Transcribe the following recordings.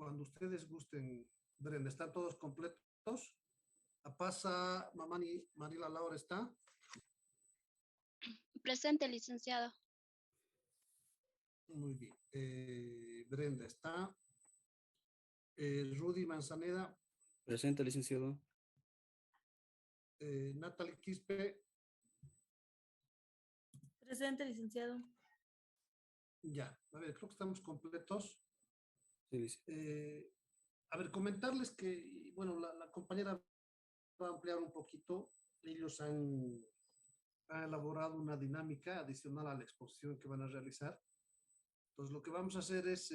Cuando ustedes gusten, Brenda, ¿están todos completos? Pasa, Mamani, Marila Laura está. Presente, licenciado. Muy bien. Brenda está. Rudy Manzaneda. Presente, licenciado. Natalie Quispe. Presente, licenciado. Ya, a ver, creo que estamos completos. Sí, A ver, comentarles que, bueno, la compañera va a ampliar un poquito. Ellos han elaborado una dinámica adicional a la exposición que van a realizar. Entonces, lo que vamos a hacer es,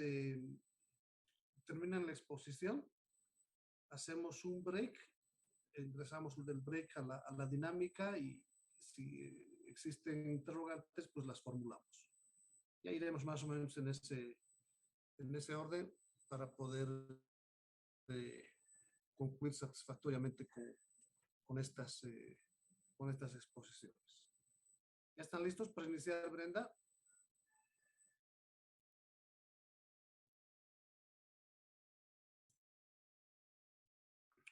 terminan la exposición, hacemos un break, ingresamos del break a la dinámica y si existen interrogantes, pues las formulamos. Ya iremos más o menos en ese orden para poder concluir satisfactoriamente con estas exposiciones. ¿Ya están listos para iniciar, Brenda?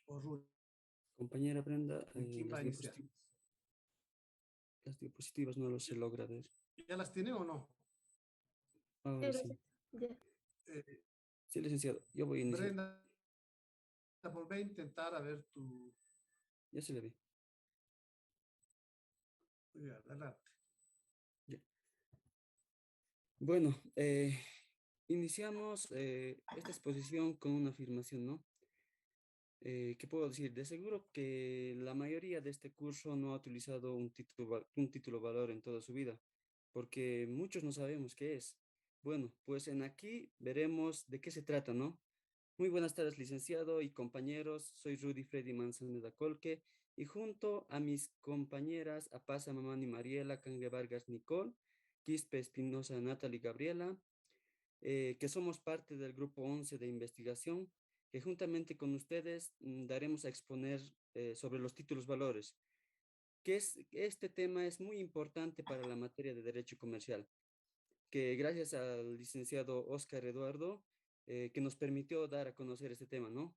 O Ruth. Compañera Brenda, ¿Quién va a iniciar? Las diapositivas no los se logra ver. ¿Ya las tiene o no? Ahora sí. Sí, licenciado, yo voy a iniciar. Brenda, volvé a intentar a ver tu... Ya se le ve. Ya, adelante. Ya. Bueno, iniciamos esta exposición con una afirmación, ¿no? ¿Qué puedo decir? De seguro que la mayoría de este curso no ha utilizado un título valor en toda su vida, porque muchos no sabemos qué es. Bueno, pues en aquí veremos de qué se trata, ¿no? Muy buenas tardes, licenciado y compañeros. Soy Rudy Freddy Manzaneda Colque y junto a mis compañeras Apasa Mamani Mariela Cangue Vargas Nicole, Quispe Espinosa Natalie Gabriela, que somos parte del grupo 11 de investigación, que juntamente con ustedes daremos a exponer sobre los títulos valores, este tema es muy importante para la materia de Derecho Comercial, que gracias al licenciado Oscar Eduardo, que nos permitió dar a conocer este tema, ¿no?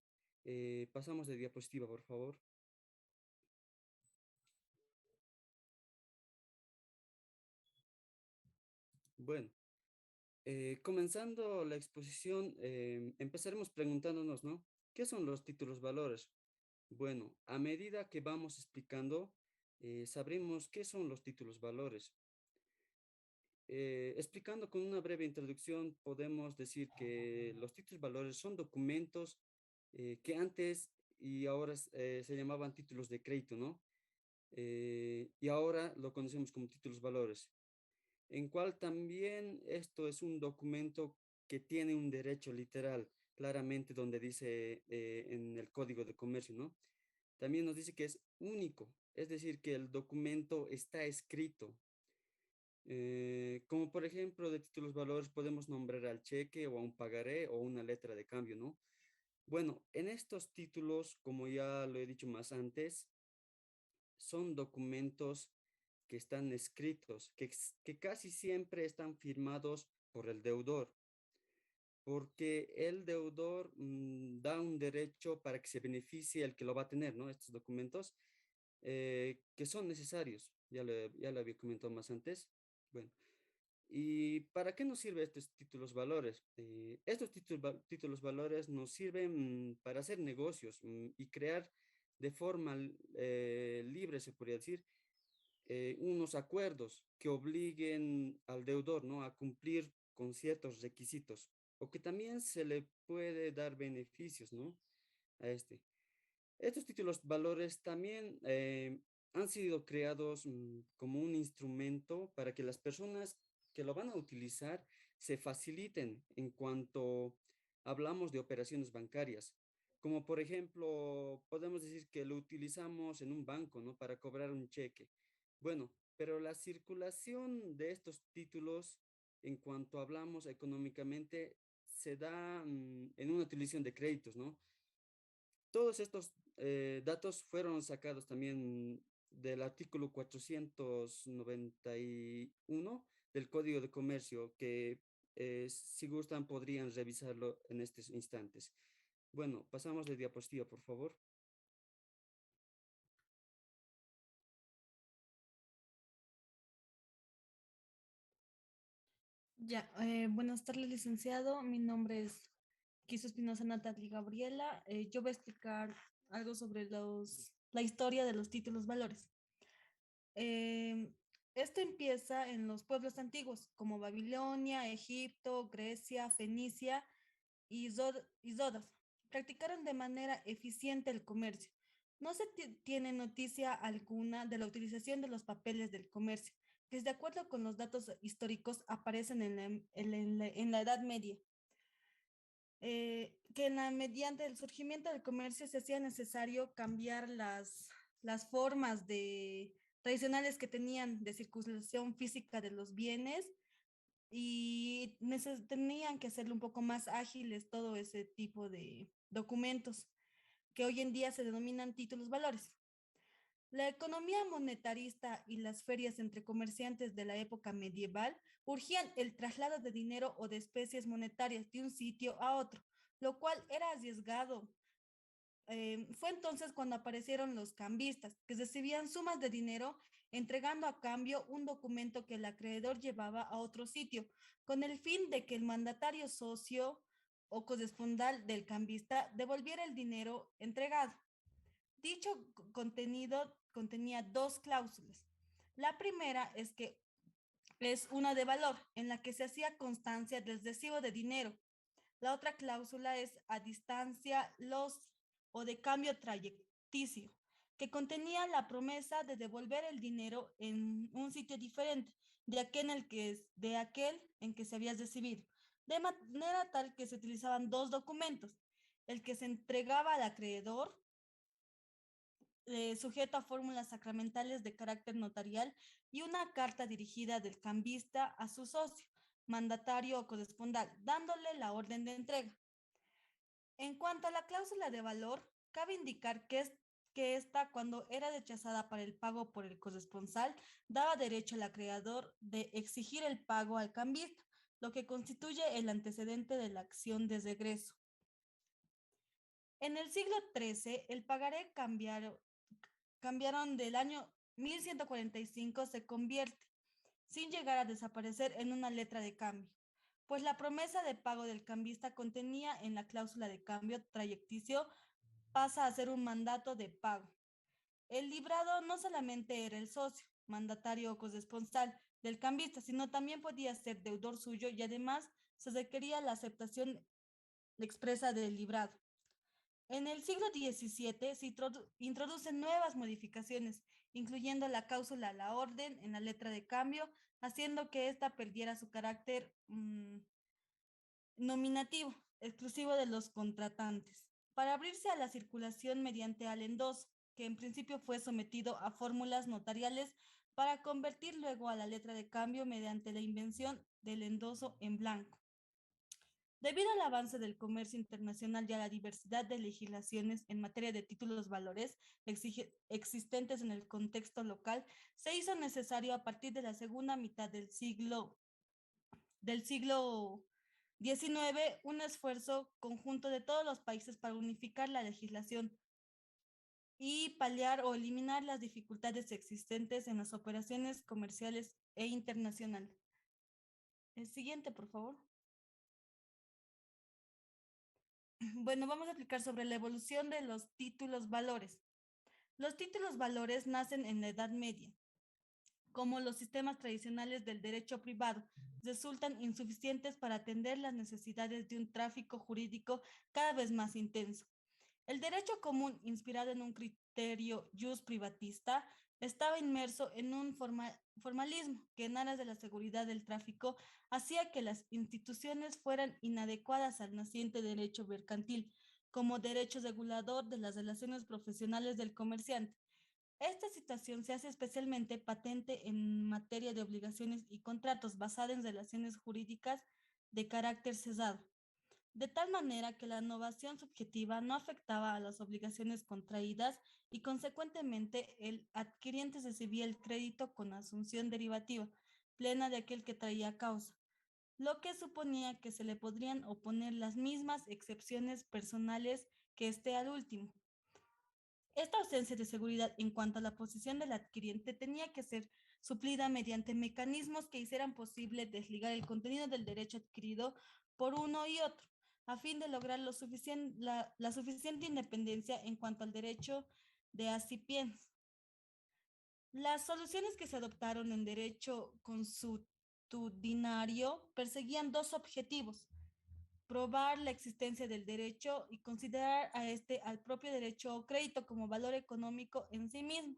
Pasamos de diapositiva, por favor. Bueno, comenzando la exposición, empezaremos preguntándonos, ¿no? ¿Qué son los títulos valores? Bueno, a medida que vamos explicando, sabremos qué son los títulos valores. Explicando con una breve introducción, podemos decir que los títulos valores son documentos que antes y ahora se llamaban títulos de crédito, ¿no? Y ahora lo conocemos como títulos valores, en cual también esto es un documento que tiene un derecho literal, claramente donde dice en el Código de Comercio, ¿no? También nos dice que es único, es decir, que el documento está escrito. Como por ejemplo, de títulos valores podemos nombrar al cheque o a un pagaré o una letra de cambio, ¿no? Bueno, en estos títulos, como ya lo he dicho más antes, son documentos que están escritos, que casi siempre están firmados por el deudor, porque el deudor da un derecho para que se beneficie el que lo va a tener, ¿no? Estos documentos que son necesarios, ya lo había comentado más antes. Bueno, ¿y para qué nos sirven estos títulos valores? Estos títulos valores nos sirven para hacer negocios y crear de forma libre, se podría decir, unos acuerdos que obliguen al deudor, ¿no? A cumplir con ciertos requisitos o que también se le puede dar beneficios, ¿no? A este. Estos títulos valores también han sido creados como un instrumento para que las personas que lo van a utilizar se faciliten en cuanto hablamos de operaciones bancarias. Como por ejemplo, podemos decir que lo utilizamos en un banco, ¿no? Para cobrar un cheque. Bueno, pero la circulación de estos títulos, en cuanto hablamos económicamente, se da en una utilización de créditos, ¿no? Todos estos datos fueron sacados también del artículo 491 del Código de Comercio, que Si gustan, podrían revisarlo en estos instantes. Bueno, pasamos de diapositiva, por favor. Ya, buenas tardes, licenciado. Mi nombre es Quiso Espinosa Natalie Gabriela. Yo voy a explicar algo sobre la historia de los títulos valores. Eh, Esto empieza en los pueblos antiguos, como Babilonia, Egipto, Grecia, Fenicia y Rodas. Practicaron de manera eficiente el comercio. No se tiene noticia alguna de la utilización de los papeles del comercio, que de acuerdo con los datos históricos aparecen en la Edad Media. Que mediante el surgimiento del comercio se hacía necesario cambiar las formas tradicionales que tenían de circulación física de los bienes y tenían que hacerlo un poco más ágiles todo ese tipo de documentos que hoy en día se denominan títulos valores. La economía monetarista y las ferias entre comerciantes de la época medieval urgían el traslado de dinero o de especies monetarias de un sitio a otro, lo cual era arriesgado. Fue entonces cuando aparecieron los cambistas, que recibían sumas de dinero entregando a cambio un documento que el acreedor llevaba a otro sitio, con el fin de que el mandatario socio o corresponsal del cambista devolviera el dinero entregado. Dicho contenido contenía dos cláusulas. La primera es una de valor, en la que se hacía constancia del recibo de dinero. La otra cláusula es a distancia los o de cambio trayecticio, que contenía la promesa de devolver el dinero en un sitio diferente de aquel en que se había recibido, de manera tal que se utilizaban dos documentos, el que se entregaba al acreedor sujeto a fórmulas sacramentales de carácter notarial y una carta dirigida del cambista a su socio, mandatario o corresponsal, dándole la orden de entrega. En cuanto a la cláusula de valor, cabe indicar que esta, cuando era rechazada para el pago por el corresponsal, daba derecho al acreedor de exigir el pago al cambista, lo que constituye el antecedente de la acción de regreso. En el siglo XIII, el pagaré cambiaron del año 1145, se convierte, sin llegar a desaparecer, en una letra de cambio, pues la promesa de pago del cambista contenía en la cláusula de cambio trayecticio pasa a ser un mandato de pago. El librado no solamente era el socio, mandatario o corresponsal del cambista, sino también podía ser deudor suyo y además se requería la aceptación expresa del librado. En el siglo XVII se introducen nuevas modificaciones, incluyendo la cláusula a la orden en la letra de cambio, haciendo que ésta perdiera su carácter nominativo, exclusivo de los contratantes, para abrirse a la circulación mediante al endoso, que en principio fue sometido a fórmulas notariales para convertir luego a la letra de cambio mediante la invención del endoso en blanco. Debido al avance del comercio internacional y a la diversidad de legislaciones en materia de títulos valores existentes en el contexto local, se hizo necesario a partir de la segunda mitad del siglo XIX un esfuerzo conjunto de todos los países para unificar la legislación y paliar o eliminar las dificultades existentes en las operaciones comerciales e internacionales. El siguiente, por favor. Bueno, vamos a explicar sobre la evolución de los títulos valores. Los títulos valores nacen en la Edad Media. Como los sistemas tradicionales del derecho privado resultan insuficientes para atender las necesidades de un tráfico jurídico cada vez más intenso. El derecho común, inspirado en un criterio jus privatista, estaba inmerso en un formalismo que en aras de la seguridad del tráfico hacía que las instituciones fueran inadecuadas al naciente derecho mercantil como derecho regulador de las relaciones profesionales del comerciante. Esta situación se hace especialmente patente en materia de obligaciones y contratos basada en relaciones jurídicas de carácter cesado, de tal manera que la innovación subjetiva no afectaba a las obligaciones contraídas y consecuentemente el adquiriente recibía el crédito con asunción derivativa plena de aquel que traía causa. lo que suponía que se le podrían oponer las mismas excepciones personales que esté al último. Esta ausencia de seguridad en cuanto a la posición del adquiriente tenía que ser suplida mediante mecanismos que hicieran posible desligar el contenido del derecho adquirido por uno y otro, a fin de lograr la suficiente independencia en cuanto al derecho de acipiens. Las soluciones que se adoptaron en derecho consuetudinario perseguían dos objetivos: probar la existencia del derecho y considerar a este al propio derecho o crédito como valor económico en sí mismo.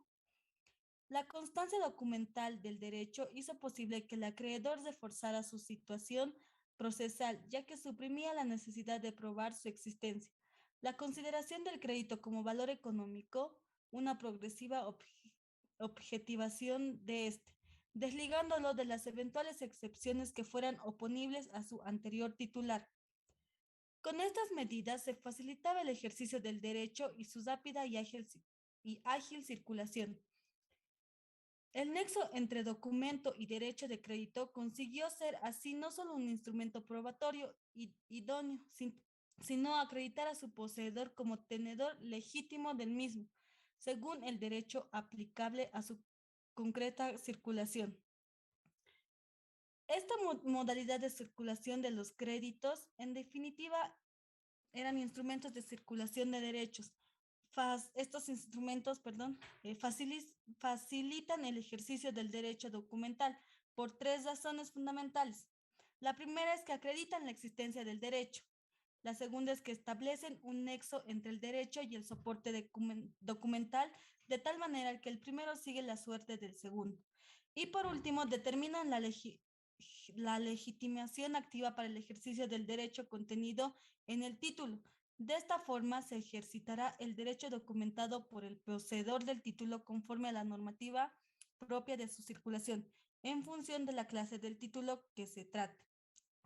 La constancia documental del derecho hizo posible que el acreedor reforzara su situación procesal, ya que suprimía la necesidad de probar su existencia. La consideración del crédito como valor económico, una progresiva objetivación de este, desligándolo de las eventuales excepciones que fueran oponibles a su anterior titular. Con estas medidas se facilitaba el ejercicio del derecho y su rápida y ágil circulación. El nexo entre documento y derecho de crédito consiguió ser así no solo un instrumento probatorio idóneo, sino acreditar a su poseedor como tenedor legítimo del mismo, según el derecho aplicable a su concreta circulación. Esta modalidad de circulación de los créditos, en definitiva, eran instrumentos de circulación de derechos. Estos instrumentos, facilitan el ejercicio del derecho documental por tres razones fundamentales. La primera es que acreditan la existencia del derecho. La segunda es que establecen un nexo entre el derecho y el soporte documental, de tal manera que el primero sigue la suerte del segundo. Y por último, determinan la legitimación activa para el ejercicio del derecho contenido en el título. De esta forma se ejercitará el derecho documentado por el poseedor del título conforme a la normativa propia de su circulación, en función de la clase del título que se trate,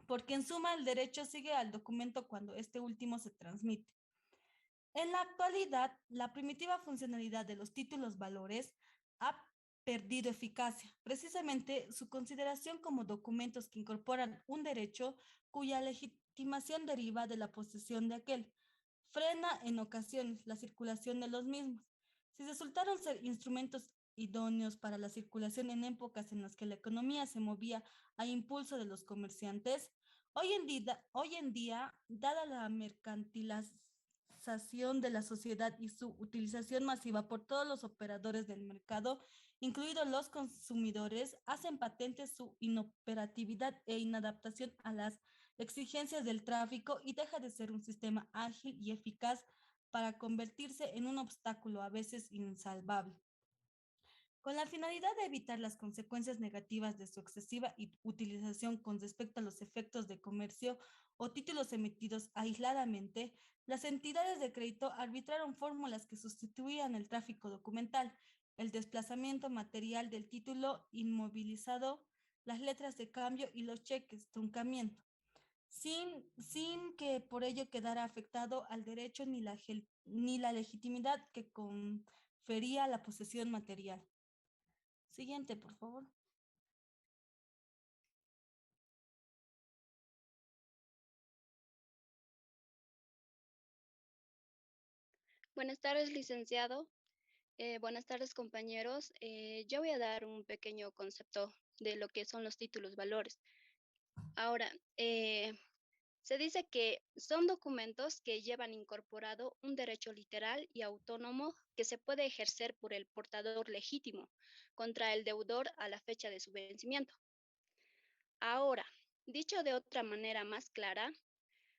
porque en suma el derecho sigue al documento cuando este último se transmite. En la actualidad, la primitiva funcionalidad de los títulos valores ha perdido eficacia. Precisamente su consideración como documentos que incorporan un derecho cuya legitimación deriva de la posesión de aquel frena en ocasiones la circulación de los mismos. Si resultaron ser instrumentos idóneos para la circulación en épocas en las que la economía se movía a impulso de los comerciantes, hoy en día, dada la mercantilización de la sociedad y su utilización masiva por todos los operadores del mercado, incluidos los consumidores, hacen patente su inoperatividad e inadaptación a las exigencias del tráfico y deja de ser un sistema ágil y eficaz para convertirse en un obstáculo a veces insalvable. Con la finalidad de evitar las consecuencias negativas de su excesiva utilización con respecto a los efectos de comercio o títulos emitidos aisladamente, las entidades de crédito arbitraron fórmulas que sustituían el tráfico documental, el desplazamiento material del título inmovilizado, las letras de cambio y los cheques, truncamiento, sin que por ello quedara afectado al derecho ni la legitimidad que confería la posesión material. Siguiente, por favor. Buenas tardes, licenciado. Buenas tardes, compañeros. Yo voy a dar un pequeño concepto de lo que son los títulos valores. Ahora, se dice que son documentos que llevan incorporado un derecho literal y autónomo que se puede ejercer por el portador legítimo contra el deudor a la fecha de su vencimiento. Ahora, dicho de otra manera más clara,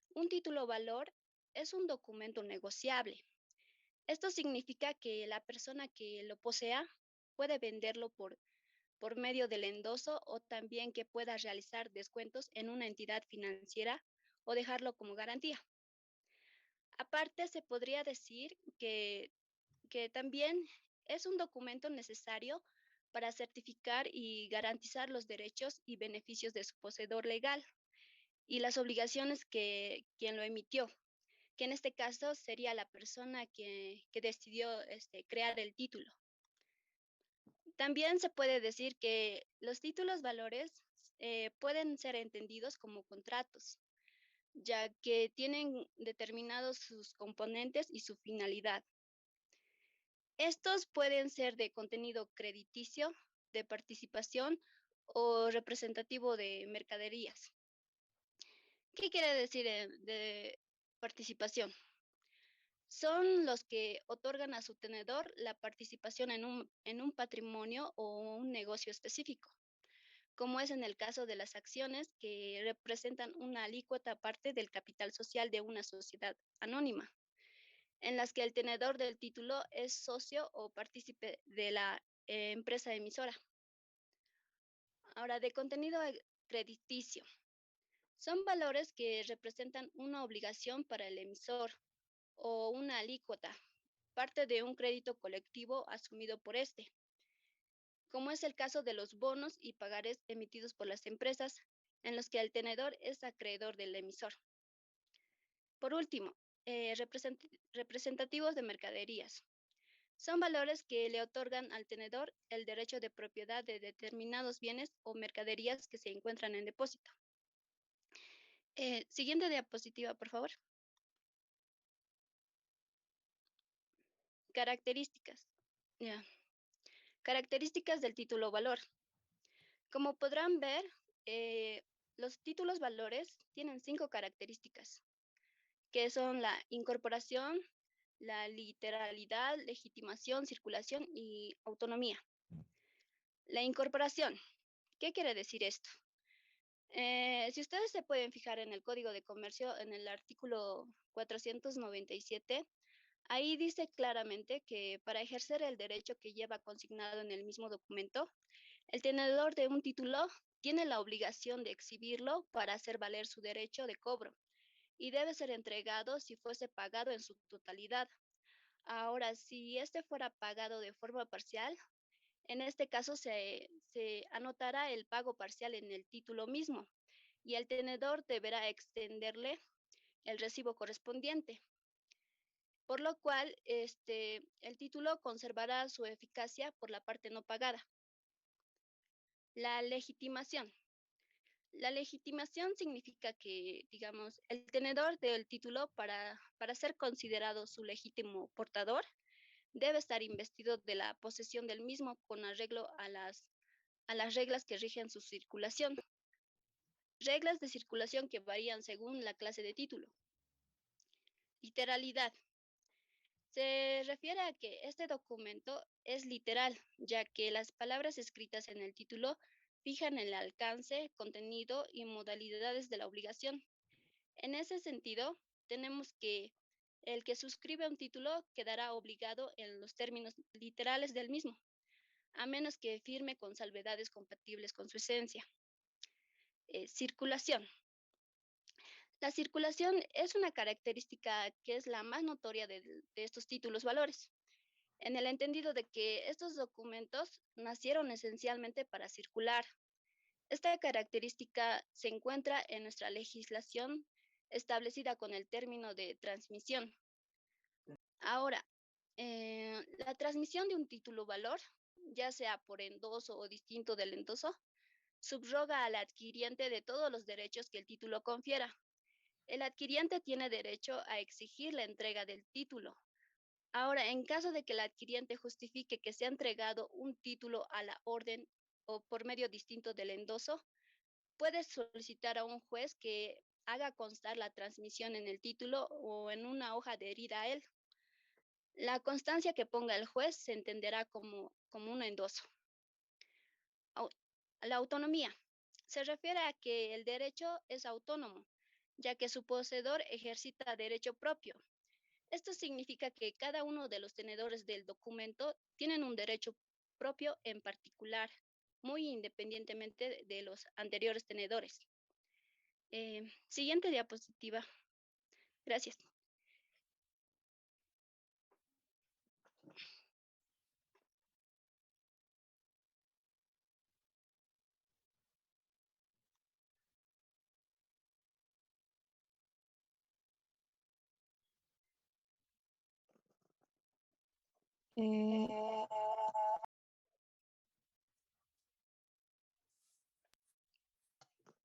un título valor es un documento negociable. Esto significa que la persona que lo posea puede venderlo por medio del endoso o también que pueda realizar descuentos en una entidad financiera o dejarlo como garantía. Aparte, se podría decir que también es un documento necesario para certificar y garantizar los derechos y beneficios de su poseedor legal y las obligaciones que quien lo emitió, que en este caso sería la persona que decidió crear el título. También se puede decir que los títulos valores pueden ser entendidos como contratos, ya que tienen determinados sus componentes y su finalidad. Estos pueden ser de contenido crediticio, de participación o representativo de mercaderías. ¿Qué quiere decir de participación? Son los que otorgan a su tenedor la participación en un patrimonio o un negocio específico, como es en el caso de las acciones que representan una alícuota parte del capital social de una sociedad anónima, en las que el tenedor del título es socio o partícipe de la empresa emisora. Ahora, de contenido crediticio. Son valores que representan una obligación para el emisor o una alícuota, parte de un crédito colectivo asumido por este, como es el caso de los bonos y pagares emitidos por las empresas, en los que el tenedor es acreedor del emisor. Por último, representativos de mercaderías. Son valores que le otorgan al tenedor el derecho de propiedad de determinados bienes o mercaderías que se encuentran en depósito. Siguiente diapositiva, por favor. Características. Ya. Características del título valor. Como podrán ver, los títulos valores tienen 5 características, que son la incorporación, la literalidad, legitimación, circulación y autonomía. La incorporación, ¿qué quiere decir esto? Si ustedes se pueden fijar en el Código de Comercio, en el artículo 497, ahí dice claramente que para ejercer el derecho que lleva consignado en el mismo documento, el tenedor de un título tiene la obligación de exhibirlo para hacer valer su derecho de cobro y debe ser entregado si fuese pagado en su totalidad. Ahora, si este fuera pagado de forma parcial, en este caso se anotará el pago parcial en el título mismo y el tenedor deberá extenderle el recibo correspondiente, por lo cual el título conservará su eficacia por la parte no pagada. La legitimación. La legitimación significa que, digamos, el tenedor del título para ser considerado su legítimo portador debe estar investido de la posesión del mismo con arreglo a las reglas que rigen su circulación. Reglas de circulación que varían según la clase de título. Literalidad. Se refiere a que este documento es literal, ya que las palabras escritas en el título fijan el alcance, contenido y modalidades de la obligación. En ese sentido, tenemos que el que suscribe un título quedará obligado en los términos literales del mismo, a menos que firme con salvedades compatibles con su esencia. Circulación. La circulación es una característica que es la más notoria de estos títulos valores, en el entendido de que estos documentos nacieron esencialmente para circular. Esta característica se encuentra en nuestra legislación establecida con el término de transmisión. Ahora, la transmisión de un título valor, ya sea por endoso o distinto del endoso, subroga al adquiriente de todos los derechos que el título confiera. El adquiriente tiene derecho a exigir la entrega del título. Ahora, en caso de que el adquiriente justifique que se ha entregado un título a la orden o por medio distinto del endoso, puede solicitar a un juez que haga constar la transmisión en el título o en una hoja adherida a él. La constancia que ponga el juez se entenderá como un endoso. La autonomía se refiere a que el derecho es autónomo, ya que su poseedor ejercita derecho propio. Esto significa que cada uno de los tenedores del documento tienen un derecho propio en particular, muy independientemente de los anteriores tenedores. Siguiente diapositiva. Gracias.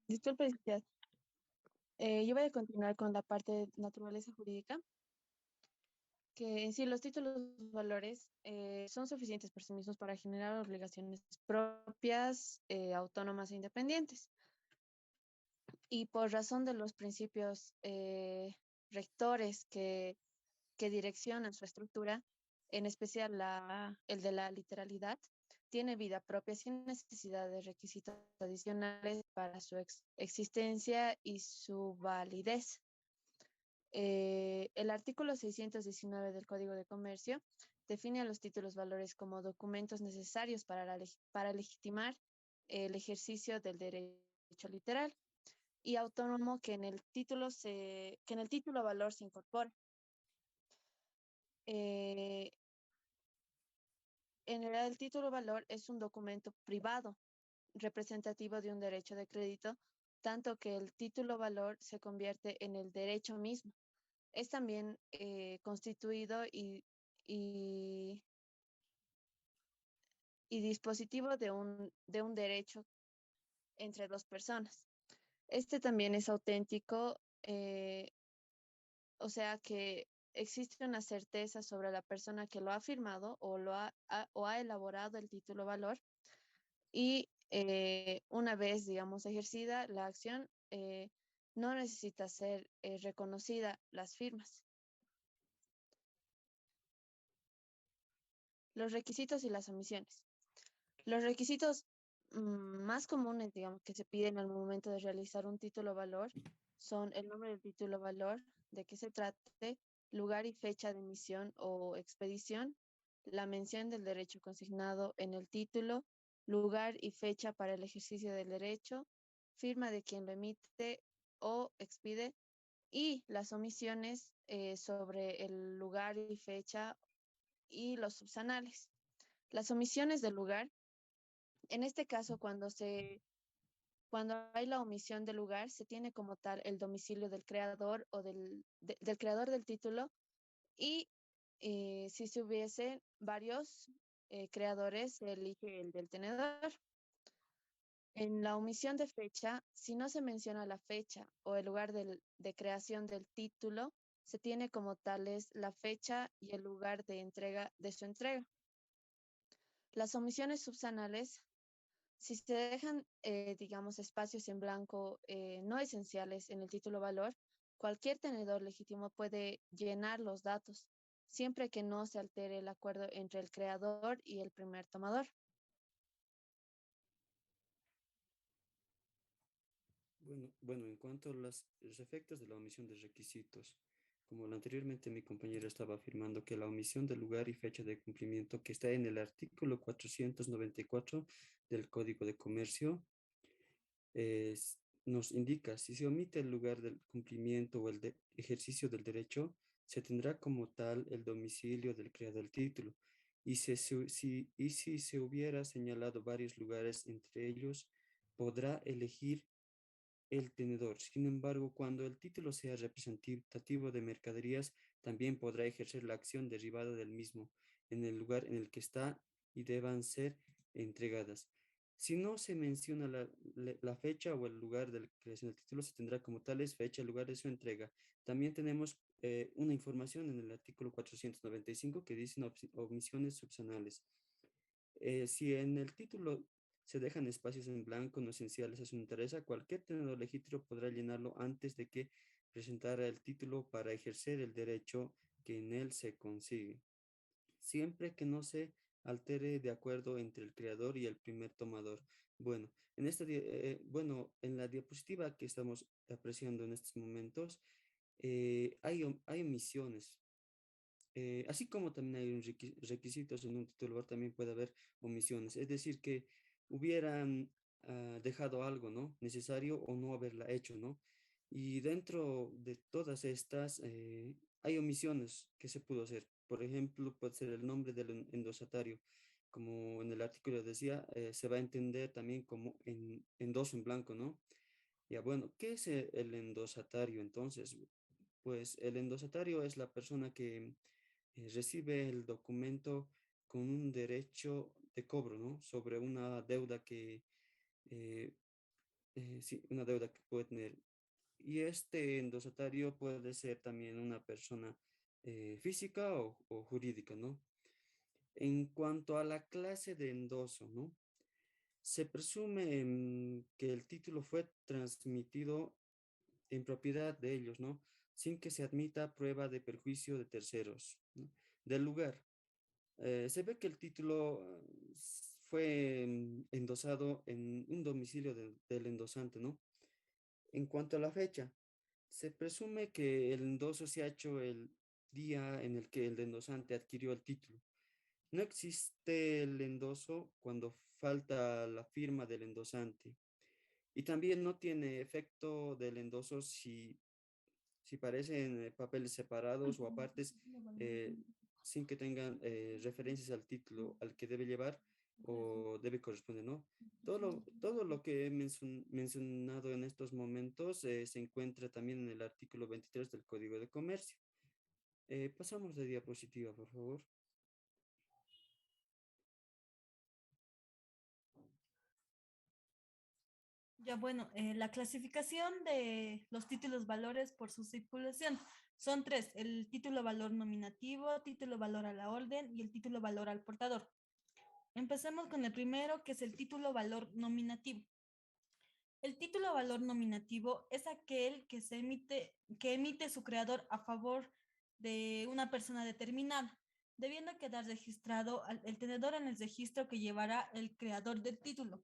Disculpe, licenciado. Yo voy a continuar con la parte de naturaleza jurídica, que en sí los títulos valores son suficientes por sí mismos para generar obligaciones propias, autónomas e independientes. Y por razón de los principios rectores que direccionan su estructura, en especial el de la literalidad, tiene vida propia sin necesidad de requisitos adicionales para su existencia y su validez. El artículo 619 del Código de Comercio define a los títulos valores como documentos necesarios para legitimar el ejercicio del derecho literal y autónomo que en el título valor se incorpora. Eh, en realidad, el título valor es un documento privado representativo de un derecho de crédito, tanto que el título valor se convierte en el derecho mismo. Es también constituido y, y dispositivo de un derecho entre dos personas. Este también es auténtico, o sea que existe una certeza sobre la persona que lo ha firmado o ha elaborado el título valor y una vez, digamos, ejercida la acción, no necesita ser reconocida las firmas. Los requisitos y las omisiones. Los requisitos más comunes, digamos, que se piden al momento de realizar un título valor son el nombre del título valor, de qué se trate, lugar y fecha de emisión o expedición, la mención del derecho consignado en el título, lugar y fecha para el ejercicio del derecho, firma de quien lo emite o expide, y las omisiones sobre el lugar y fecha y los subsanales. Las omisiones del lugar, en este caso, cuando hay la omisión del lugar, se tiene como tal el domicilio del creador o del creador del título y si se hubiese varios creadores, se elige el del tenedor. En la omisión de fecha, si no se menciona la fecha o el lugar de creación del título, se tiene como tales la fecha y el lugar de entrega de su entrega. Las omisiones subsanales, si se dejan, digamos, espacios en blanco no esenciales en el título valor, cualquier tenedor legítimo puede llenar los datos, siempre que no se altere el acuerdo entre el creador y el primer tomador. Bueno, en cuanto a los efectos de la omisión de requisitos, como anteriormente mi compañera estaba afirmando que la omisión de lugar y fecha de cumplimiento que está en el artículo 494 del Código de Comercio, nos indica si se omite el lugar del cumplimiento o el ejercicio del derecho, se tendrá como tal el domicilio del creador del título. Y si se hubiera señalado varios lugares entre ellos, podrá elegir el tenedor. Sin embargo, cuando el título sea representativo de mercaderías, también podrá ejercer la acción derivada del mismo en el lugar en el que está y deban ser entregadas. Si no se menciona la fecha o el lugar de la creación del título, se tendrá como tales fecha, lugar de su entrega. También tenemos una información en el artículo 495 que dice omisiones subsanales. Si en el título se dejan espacios en blanco no esenciales a su interés, cualquier tenedor legítimo podrá llenarlo antes de que presentara el título para ejercer el derecho que en él se consigue, siempre que no se altere de acuerdo entre el creador y el primer tomador. Bueno, en la diapositiva que estamos apreciando en estos momentos, hay omisiones. Así como también hay requisitos en un titular, también puede haber omisiones. Es decir, que hubieran dejado algo, ¿no? Necesario o no haberla hecho, ¿no? Y dentro de todas estas, hay omisiones que se pudo hacer. Por ejemplo, puede ser el nombre del endosatario. Como en el artículo decía, se va a entender también como endoso en blanco, ¿no? Ya, bueno, ¿qué es el endosatario entonces? Pues el endosatario es la persona que recibe el documento con un derecho de cobro, ¿no? Sobre una deuda que eh, sí, una deuda que puede tener. Y este endosatario puede ser también una persona física o jurídica, ¿no? En cuanto a la clase de endoso, ¿no? Se presume que el título fue transmitido en propiedad de ellos, ¿no? Sin que se admita prueba de perjuicio de terceros, ¿no? Del lugar. Se ve que el título fue endosado en un domicilio del endosante, ¿no? En cuanto a la fecha, se presume que el endoso se ha hecho el día en el que el endosante adquirió el título. No existe el endoso cuando falta la firma del endosante. Y también no tiene efecto del endoso si parecen papeles separados o apartes sin que tengan referencias al título al que debe llevar o debe corresponder, ¿no? Todo lo que he mencionado en estos momentos se encuentra también en el artículo 23 del Código de Comercio. Pasamos de diapositiva, por favor. Ya bueno, la clasificación de los títulos valores por su circulación son tres: el título valor nominativo, título valor a la orden y el título valor al portador. Empecemos con el primero, que es el título valor nominativo. El título valor nominativo es aquel que emite su creador a favor de una persona determinada, debiendo quedar registrado el tenedor en el registro que llevará el creador del título.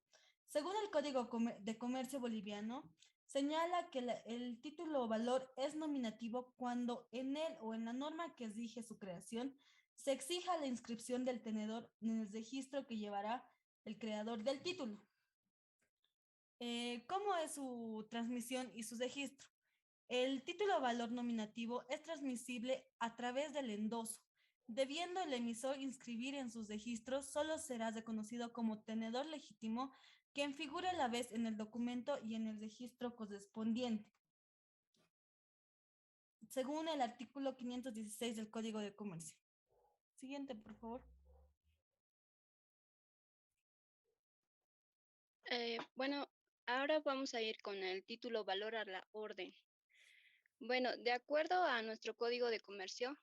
Según el Código de Comercio Boliviano, señala que el título valor es nominativo cuando en él o en la norma que rige su creación se exija la inscripción del tenedor en el registro que llevará el creador del título. ¿Cómo es su transmisión y su registro? El título valor nominativo es transmisible a través del endoso. Debiendo el emisor inscribir en sus registros, solo será reconocido como tenedor legítimo quien figure a la vez en el documento y en el registro correspondiente, según el artículo 516 del Código de Comercio. Siguiente, por favor. Bueno, ahora vamos a ir con el título valor a la orden. Bueno, de acuerdo a nuestro Código de Comercio,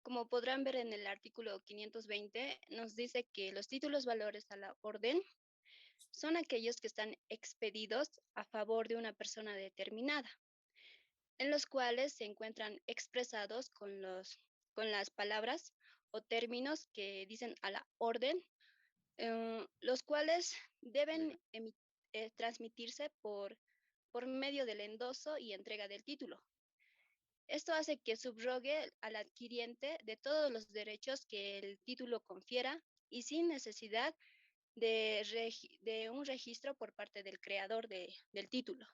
como podrán ver en el artículo 520, nos dice que los títulos valores a la orden son aquellos que están expedidos a favor de una persona determinada, en los cuales se encuentran expresados con las palabras o términos que dicen a la orden, los cuales deben transmitirse por medio del endoso y entrega del título. Esto hace que subrogue al adquiriente de todos los derechos que el título confiera y sin necesidad de un registro por parte del creador del título.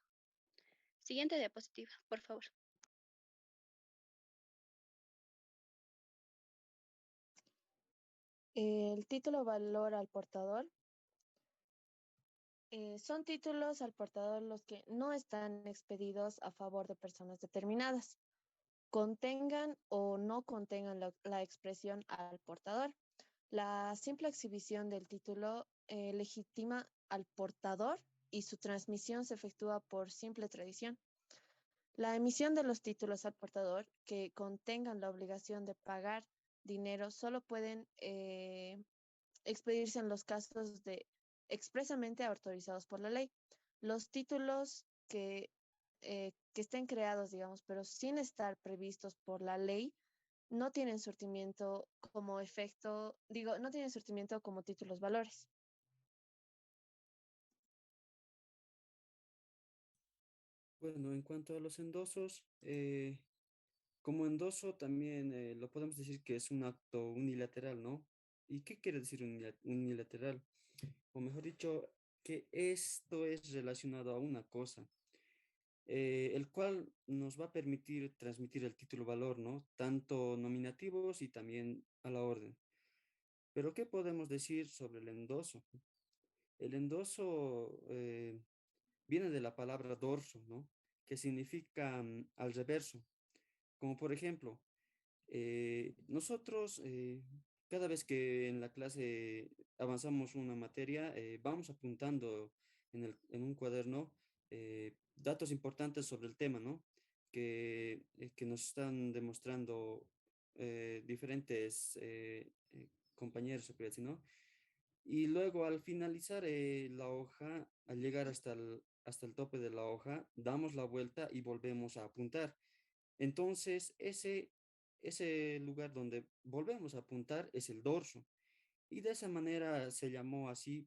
Siguiente diapositiva, por favor. El título valor al portador son títulos al portador los que no están expedidos a favor de personas determinadas, contengan o no contengan la expresión al portador. La simple exhibición del título legitima al portador y su transmisión se efectúa por simple tradición. La emisión de los títulos al portador que contengan la obligación de pagar dinero solo pueden expedirse en los casos de expresamente autorizados por la ley. Los títulos que estén creados, digamos, pero sin estar previstos por la ley, no tienen surtimiento como efecto, digo, no tienen surtimiento como títulos valores. Bueno, en cuanto a los endosos, como endoso también lo podemos decir que es un acto unilateral, ¿no? ¿Y qué quiere decir unilateral? O mejor dicho, que esto es relacionado a una cosa, el cual nos va a permitir transmitir el título valor, ¿no? Tanto nominativos y también a la orden. Pero ¿qué podemos decir sobre el endoso? El endoso viene de la palabra dorso, ¿no? Que significa al reverso. Como por ejemplo, nosotros cada vez que en la clase avanzamos una materia, vamos apuntando en un cuaderno datos importantes sobre el tema, ¿no? Que nos están demostrando diferentes compañeros, se puede decir, ¿no? Y luego al finalizar la hoja, al llegar hasta el tope de la hoja, damos la vuelta y volvemos a apuntar. Entonces, ese lugar donde volvemos a apuntar es el dorso. Y de esa manera se llamó así,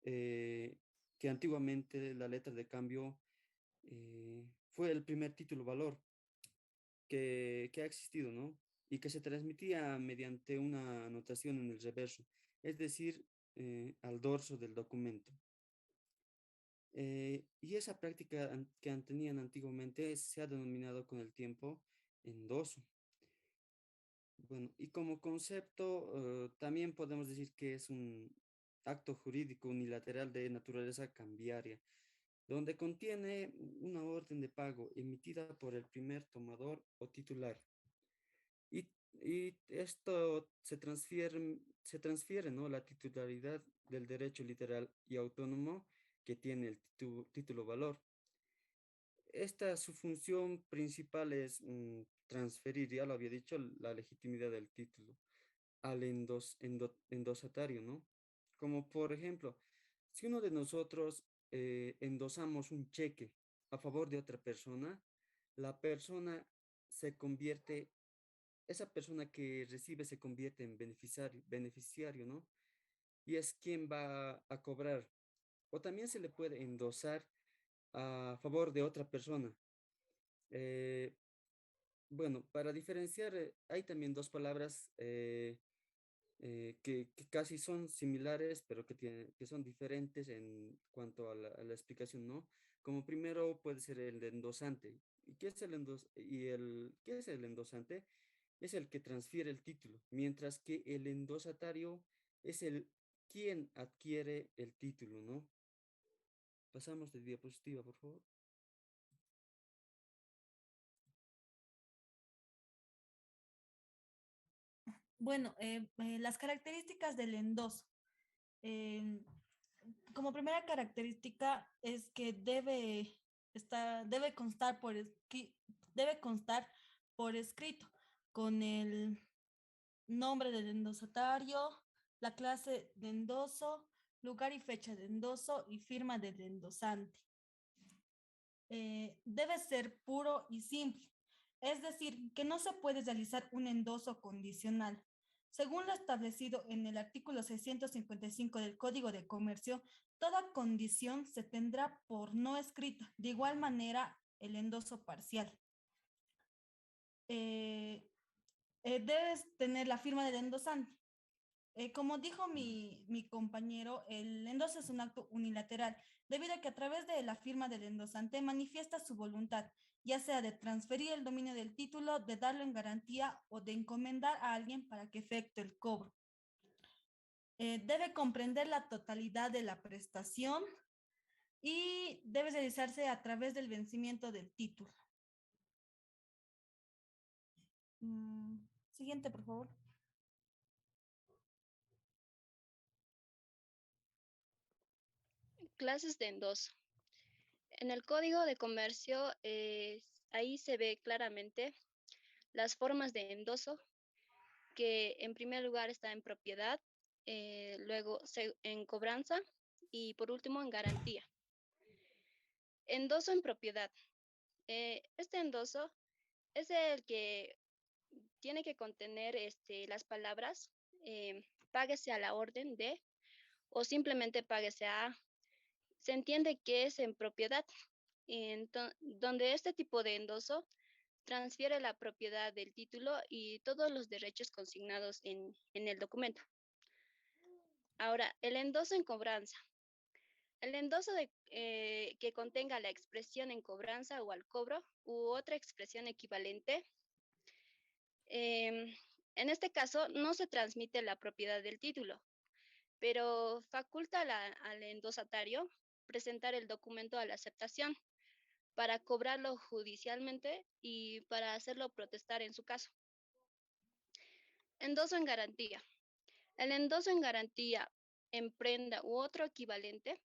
eh, que antiguamente la letra de cambio fue el primer título valor que ha existido, ¿no? Y que se transmitía mediante una anotación en el reverso, es decir, al dorso del documento. Y esa práctica que tenían antiguamente se ha denominado con el tiempo endoso. Bueno, y como concepto, también podemos decir que es un acto jurídico unilateral de naturaleza cambiaria, donde contiene una orden de pago emitida por el primer tomador o titular. Y, y esto se transfiere, ¿no? La titularidad del derecho literal y autónomo que tiene el título valor. Su función principal es transferir, ya lo había dicho, la legitimidad del título al endosatario, ¿no? Como por ejemplo, si uno de nosotros endosamos un cheque a favor de otra persona, la persona se convierte, esa persona que recibe se convierte en beneficiario, ¿no? Y es quien va a cobrar. O también se le puede endosar a favor de otra persona. Eh, bueno, para diferenciar, hay también dos palabras que casi son similares, pero que son diferentes en cuanto a la explicación, ¿no? Como primero puede ser el endosante. ¿Y qué es el endosante? Es el que transfiere el título, mientras que el endosatario es el quien adquiere el título, ¿no? Pasamos de diapositiva, por favor. Bueno, las características del endoso. Em, Como primera característica es que debe constar por escrito con el nombre del endosatario, la clase de endoso, lugar y fecha de endoso y firma del endosante. Debe ser puro y simple, es decir, que no se puede realizar un endoso condicional. Según lo establecido en el artículo 655 del Código de Comercio, toda condición se tendrá por no escrita. De igual manera, el endoso parcial. Eh, Debes tener la firma del endosante. Como dijo mi compañero, el endoso es un acto unilateral, debido a que a través de la firma del endosante manifiesta su voluntad, ya sea de transferir el dominio del título, de darlo en garantía o de encomendar a alguien para que efectúe el cobro. Debe comprender la totalidad de la prestación y debe realizarse a través del vencimiento del título. Siguiente, por favor. Clases de endoso. En el Código de Comercio, ahí se ve claramente las formas de endoso, que en primer lugar está en propiedad, luego en cobranza y por último en garantía. Endoso en propiedad. Este endoso es el que tiene que contener las palabras páguese a la orden de o simplemente páguese a. Se entiende que es en propiedad, donde este tipo de endoso transfiere la propiedad del título y todos los derechos consignados en el documento. Ahora, el endoso en cobranza. El endoso que contenga la expresión en cobranza o al cobro u otra expresión equivalente. En este caso, no se transmite la propiedad del título, pero faculta al endosatario presentar el documento a la aceptación para cobrarlo judicialmente y para hacerlo protestar en su caso. Endoso en garantía. El endoso en garantía, en prenda u otro equivalente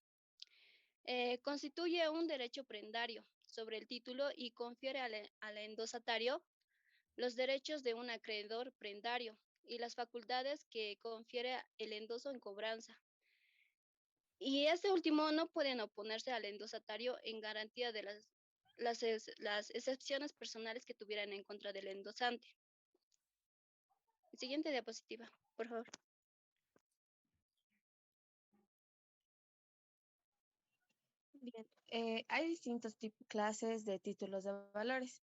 Constituye un derecho prendario sobre el título y confiere al endosatario los derechos de un acreedor prendario y las facultades que confiere el endoso en cobranza. Y este último no pueden oponerse al endosatario en garantía de las excepciones personales que tuvieran en contra del endosante. Siguiente diapositiva, por favor. Bien, hay distintas clases de títulos de valores.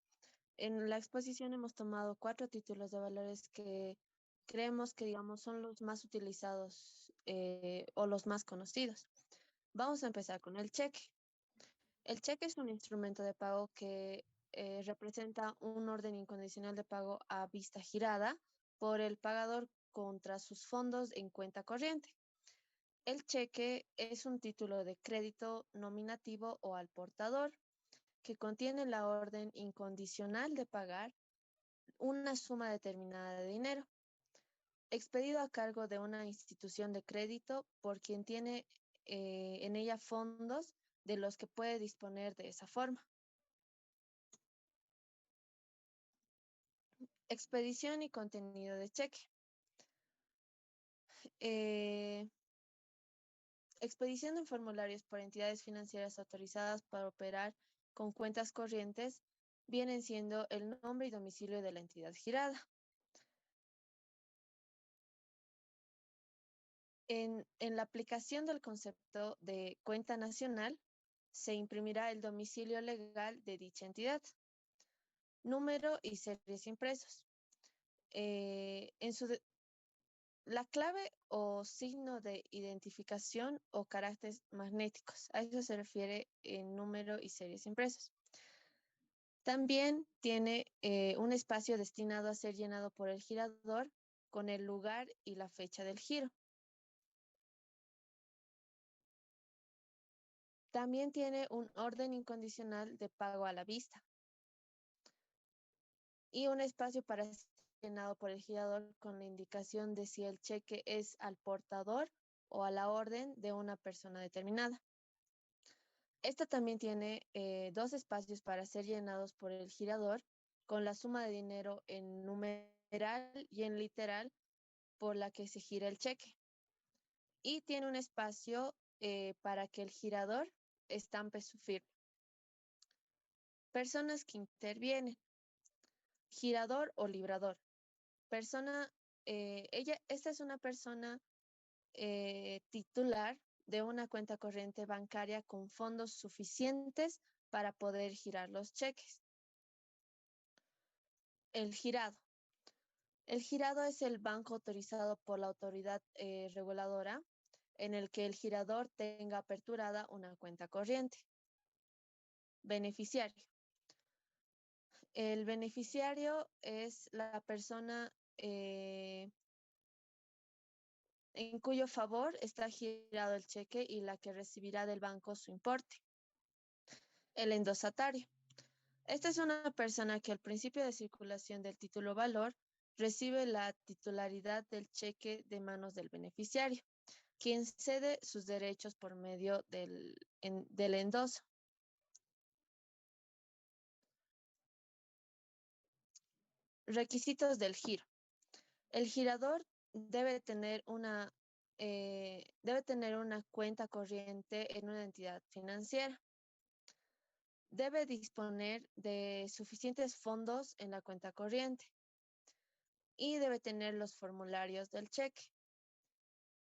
En la exposición hemos tomado 4 títulos de valores que creemos que, digamos, son los más utilizados o los más conocidos. Vamos a empezar con el cheque. El cheque es un instrumento de pago que representa un orden incondicional de pago a vista girada por el pagador contra sus fondos en cuenta corriente. El cheque es un título de crédito nominativo o al portador que contiene la orden incondicional de pagar una suma determinada de dinero, expedido a cargo de una institución de crédito por quien tiene en ella fondos de los que puede disponer de esa forma. Expedición y contenido de cheque. Expedición de formularios por entidades financieras autorizadas para operar con cuentas corrientes vienen siendo el nombre y domicilio de la entidad girada. En la aplicación del concepto de cuenta nacional, se imprimirá el domicilio legal de dicha entidad, número y series impresos. La clave o signo de identificación o caracteres magnéticos. A eso se refiere en número y series impresos. También tiene un espacio destinado a ser llenado por el girador con el lugar y la fecha del giro. También tiene un orden incondicional de pago a la vista y un espacio para ser llenado por el girador con la indicación de si el cheque es al portador o a la orden de una persona determinada. Esta también tiene 2 espacios para ser llenados por el girador con la suma de dinero en numeral y en literal por la que se gira el cheque. Y tiene un espacio para que el girador estampe su firma. Personas que intervienen. Girador o librador. Esta es una persona titular de una cuenta corriente bancaria con fondos suficientes para poder girar los cheques. El girado. El girado es el banco autorizado por la autoridad reguladora en el que el girador tenga aperturada una cuenta corriente. Beneficiario. El beneficiario es la persona en cuyo favor está girado el cheque y la que recibirá del banco su importe. El endosatario. Esta es una persona que al principio de circulación del título valor recibe la titularidad del cheque de manos del beneficiario, quien cede sus derechos por medio del endoso. Requisitos del giro. El girador debe tener una cuenta corriente en una entidad financiera. Debe disponer de suficientes fondos en la cuenta corriente y debe tener los formularios del cheque.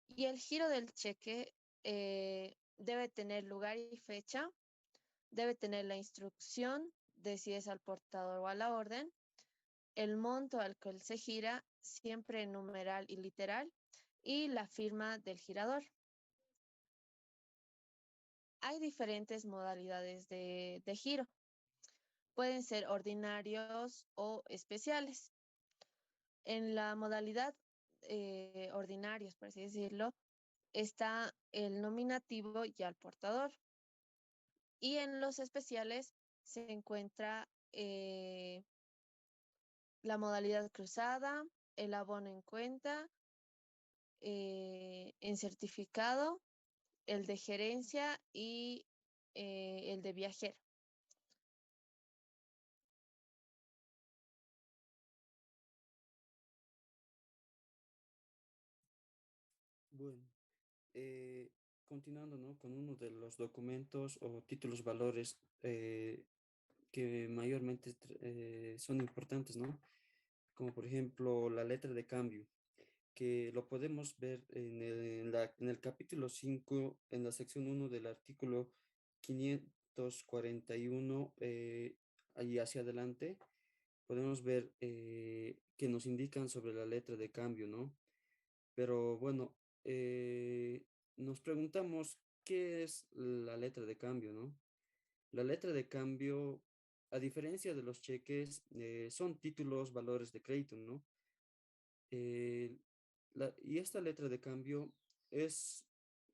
Y el giro del cheque debe tener lugar y fecha, debe tener la instrucción de si es al portador o a la orden, el monto al que se gira, siempre en numeral y literal, y la firma del girador. Hay diferentes modalidades de giro. Pueden ser ordinarios o especiales. En la modalidad ordinarios, por así decirlo, está el nominativo y al portador. Y en los especiales se encuentra la modalidad cruzada, el abono en cuenta, en certificado, el de gerencia y el de viajero. Bueno, eh, continuando, ¿no? Con uno de los documentos o títulos valores que mayormente son importantes, ¿no? Como por ejemplo la letra de cambio, que lo podemos ver en el capítulo 5 en la sección uno del artículo 541, ahí hacia adelante, podemos ver que nos indican sobre la letra de cambio, ¿no? Pero bueno, eh, nos preguntamos qué es la letra de cambio, ¿no? La letra de cambio, a diferencia de los cheques, son títulos, valores de crédito, ¿no? Eh, y esta letra de cambio es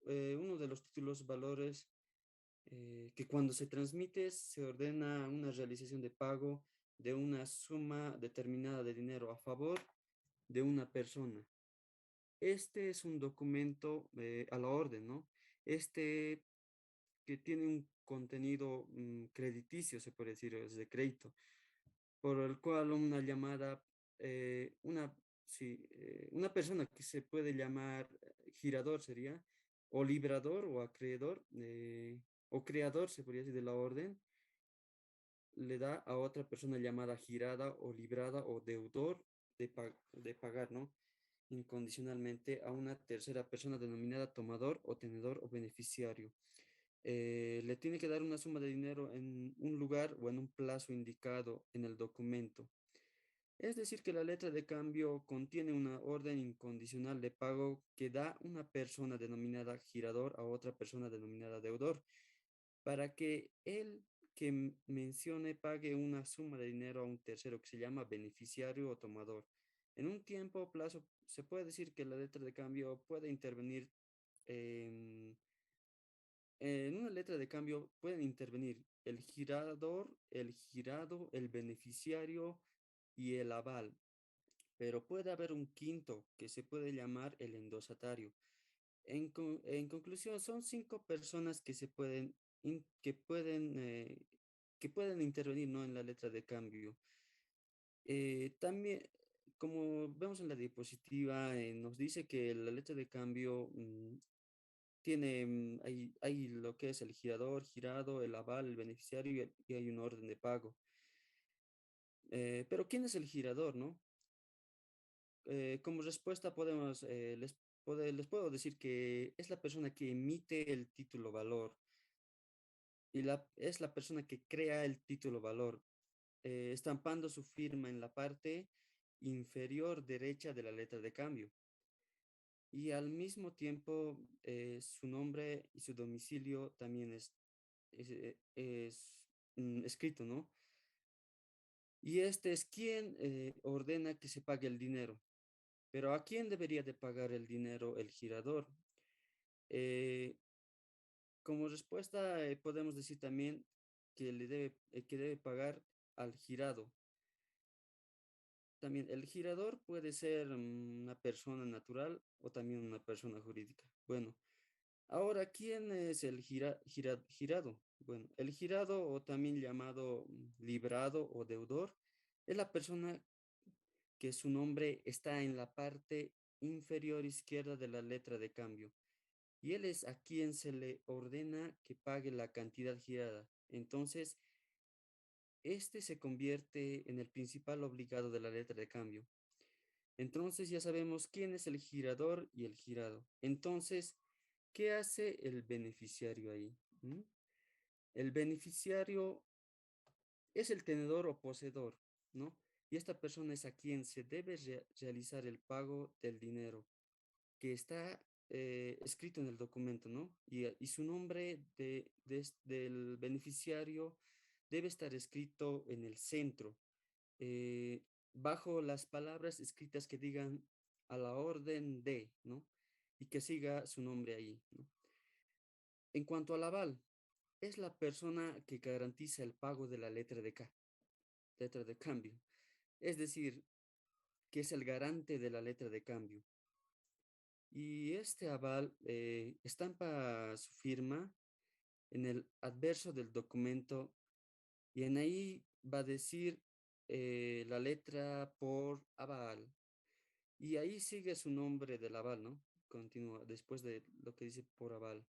uno de los títulos, valores que cuando se transmite se ordena una realización de pago de una suma determinada de dinero a favor de una persona. Este es un documento a la orden, ¿no? Este que tiene un contenido crediticio, se puede decir, es de crédito, por el cual una llamada, sí, una persona que se puede llamar girador sería, o librador o acreedor, o creador, se podría decir, de la orden, le da a otra persona llamada girada o librada o deudor de pagar, ¿no? Incondicionalmente a una tercera persona denominada tomador o tenedor o beneficiario. Le tiene que dar una suma de dinero en un lugar o en un plazo indicado en el documento. Es decir, que la letra de cambio contiene una orden incondicional de pago que da una persona denominada girador a otra persona denominada deudor, para que él que mencione pague una suma de dinero a un tercero que se llama beneficiario o tomador. En un tiempo o plazo, se puede decir que la letra de cambio puede intervenir en, en una letra de cambio pueden intervenir el girador, el girado, el beneficiario y el aval, pero puede haber un quinto que se puede llamar el endosatario. En conclusión, son cinco personas que se pueden, in- que pueden intervenir, ¿no? En la letra de cambio. También, como vemos en la diapositiva, nos dice que la letra de cambio tiene, hay lo que es el girador, girado, el aval, el beneficiario y hay un orden de pago. Pero ¿quién es el girador, no? Como respuesta podemos, les puedo decir que es la persona que emite el título valor y es la persona que crea el título valor, estampando su firma en la parte inferior derecha de la letra de cambio. Y al mismo tiempo, su nombre y su domicilio también es escrito, ¿no? Y este es quien ordena que se pague el dinero. Pero ¿a quién debería de pagar el dinero el girador? Eh, Como respuesta, podemos decir también que debe pagar al girado. También el girador puede ser una persona natural o también una persona jurídica. Bueno, ahora, ¿quién es el girado? Bueno, el girado o también llamado librado o deudor es la persona que su nombre está en la parte inferior izquierda de la letra de cambio. Y él es a quien se le ordena que pague la cantidad girada. Entonces, este se convierte en el principal obligado de la letra de cambio. Entonces ya sabemos quién es el girador y el girado. Entonces, ¿qué hace el beneficiario ahí? ¿Mm? El beneficiario es el tenedor o poseedor, ¿no? Y esta persona es a quien se debe realizar el pago del dinero que está escrito en el documento, ¿no? Y su nombre del beneficiario debe estar escrito en el centro, eh, bajo las palabras escritas que digan a la orden de, ¿no? Y que siga su nombre ahí, ¿no? En cuanto al aval, es la persona que garantiza el pago de la letra de cambio. Es decir, que es el garante de la letra de cambio. Y este aval estampa su firma en el adverso del documento y en ahí va a decir la letra por aval. Y ahí sigue su nombre del aval, ¿no? Continúa después de lo que dice por aval.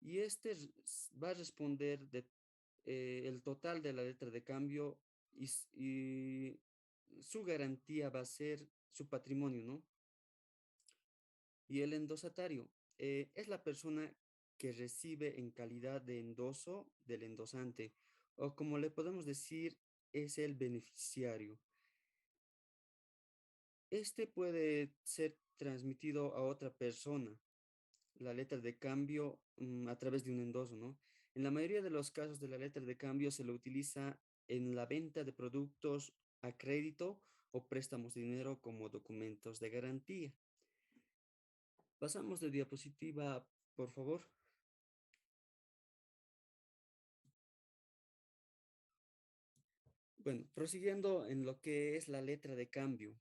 Y este va a responder el total de la letra de cambio y su garantía va a ser su patrimonio, ¿no? Y el endosatario es la persona que recibe en calidad de endoso del endosante, o como le podemos decir, es el beneficiario. Este puede ser transmitido a otra persona, la letra de cambio a través de un endoso, ¿no? En la mayoría de los casos de la letra de cambio se lo utiliza en la venta de productos a crédito o préstamos de dinero como documentos de garantía. Pasamos de diapositiva, por favor. Bueno, prosiguiendo en lo que es la letra de cambio.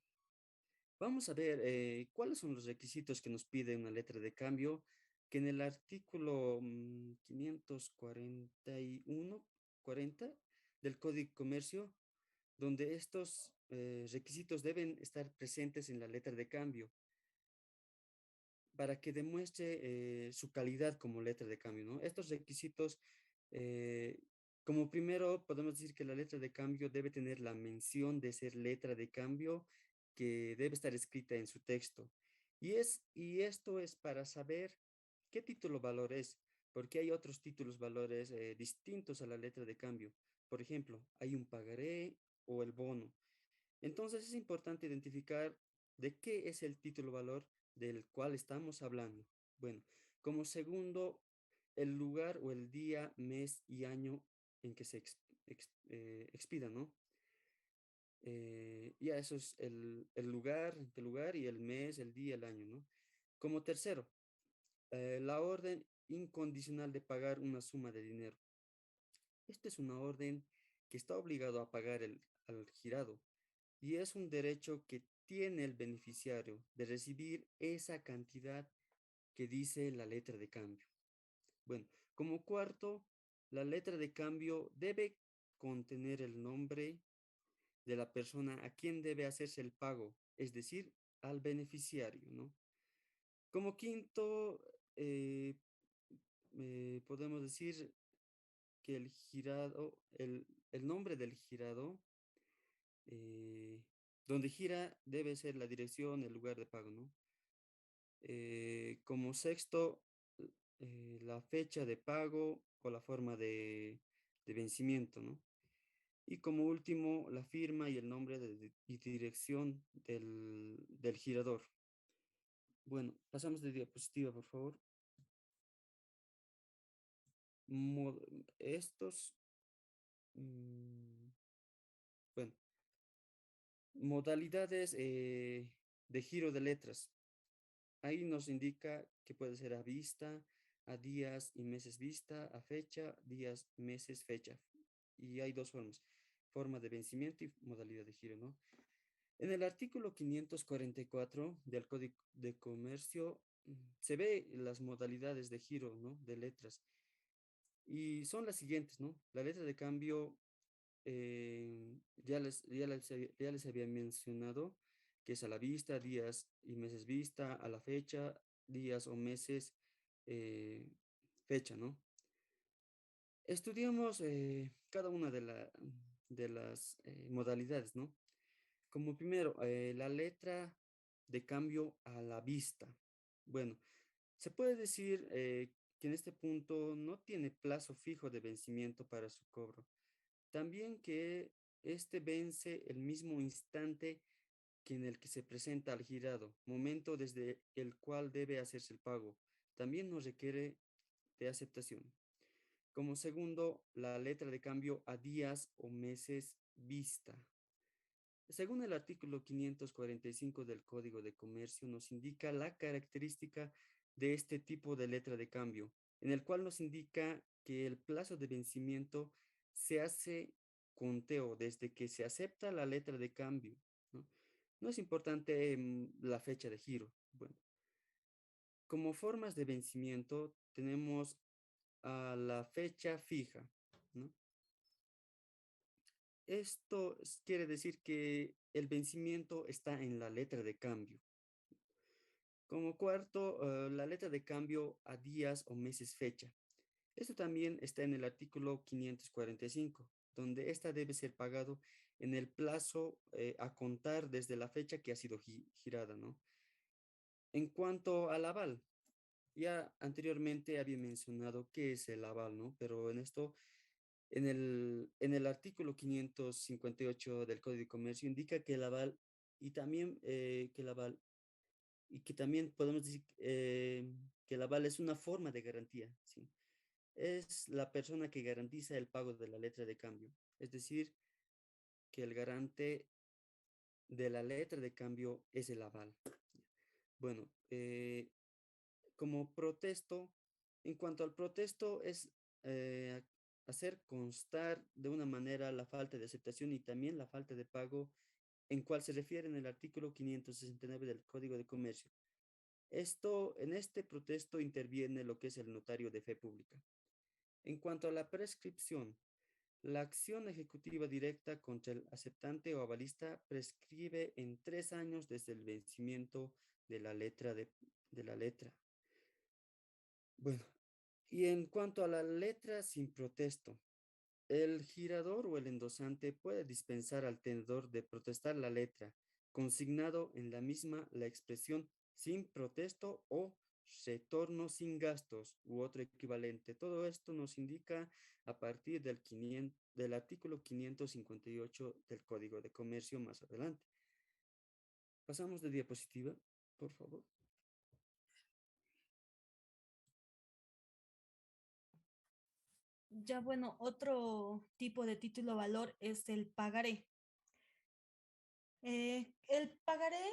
Vamos a ver cuáles son los requisitos que nos pide una letra de cambio, que en el artículo 541, 40 del Código de Comercio, donde estos requisitos deben estar presentes en la letra de cambio para que demuestre su calidad como letra de cambio, ¿no? Estos requisitos, eh, como primero, podemos decir que la letra de cambio debe tener la mención de ser letra de cambio que debe estar escrita en su texto. Y esto es para saber qué título valor es, porque hay otros títulos valores distintos a la letra de cambio. Por ejemplo, hay un pagaré o el bono. Entonces es importante identificar de qué es el título valor del cual estamos hablando. Bueno, como segundo, el lugar o el día, mes y año en que se expida, ¿no? Ya eso es el lugar y el mes, el día, el año, ¿no? Como tercero, la orden incondicional de pagar una suma de dinero. Esta es una orden que está obligado a pagar al girado y es un derecho que tiene el beneficiario de recibir esa cantidad que dice la letra de cambio. Bueno, como cuarto, la letra de cambio debe contener el nombre de la persona a quien debe hacerse el pago, es decir, al beneficiario, ¿no? Como quinto, podemos decir que el girado, el nombre del girado, eh, donde gira debe ser la dirección, el lugar de pago, ¿no? Como sexto, la fecha de pago o la forma de vencimiento, ¿no? Y como último, la firma y el nombre y dirección del girador. Bueno, pasamos de diapositiva, por favor. Mod- estos, mm, bueno, modalidades de giro de letras. Ahí nos indica que puede ser a vista, a días y meses vista, a fecha, días, meses, fecha. Y hay dos formas, forma de vencimiento y modalidad de giro, ¿no? En el artículo 544 del Código de Comercio se ve las modalidades de giro, ¿no? De letras. Y son las siguientes, ¿no? La letra de cambio, ya les había mencionado que es a la vista, días y meses vista, a la fecha, días o meses, eh, fecha, ¿no? Estudiamos cada una de las modalidades, ¿no? Como primero, la letra de cambio a la vista. Bueno, se puede decir que en este punto no tiene plazo fijo de vencimiento para su cobro. También que este vence el mismo instante que en el que se presenta al girado, momento desde el cual debe hacerse el pago. También nos requiere de aceptación. Como segundo, la letra de cambio a días o meses vista. Según el artículo 545 del Código de Comercio, nos indica la característica de este tipo de letra de cambio, en el cual nos indica que el plazo de vencimiento se hace conteo desde que se acepta la letra de cambio, ¿no? No es importante la fecha de giro. Bueno, como formas de vencimiento tenemos a la fecha fija, ¿no? Quiere decir que el vencimiento está en la letra de cambio. Como cuarto, la letra de cambio a días o meses fecha. Esto también está en el artículo 545, donde esta debe ser pagado en el plazo a contar desde la fecha que ha sido girada, ¿no? En cuanto al aval, ya anteriormente había mencionado qué es el aval, ¿no? Pero en esto, en el artículo 558 del Código de Comercio indica que el aval y también que el aval y que también podemos decir que el aval es una forma de garantía, ¿sí? Es la persona que garantiza el pago de la letra de cambio, es decir, que el garante de la letra de cambio es el aval. Bueno, como protesto, en cuanto al protesto es eh, hacer constar de una manera la falta de aceptación y también la falta de pago en cual se refiere en el artículo 569 del Código de Comercio. En este protesto interviene lo que es el notario de fe pública. En cuanto a la prescripción, la acción ejecutiva directa contra el aceptante o avalista prescribe en 3 años desde el vencimiento de la letra de la letra. Bueno, y en cuanto a la letra sin protesto, el girador o el endosante puede dispensar al tenedor de protestar la letra, consignado en la misma la expresión sin protesto o retorno sin gastos u otro equivalente. Todo esto nos indica a partir del artículo 558 del Código de Comercio más adelante. Pasamos de diapositiva, por favor. Ya bueno, otro tipo de título valor es el pagaré. El pagaré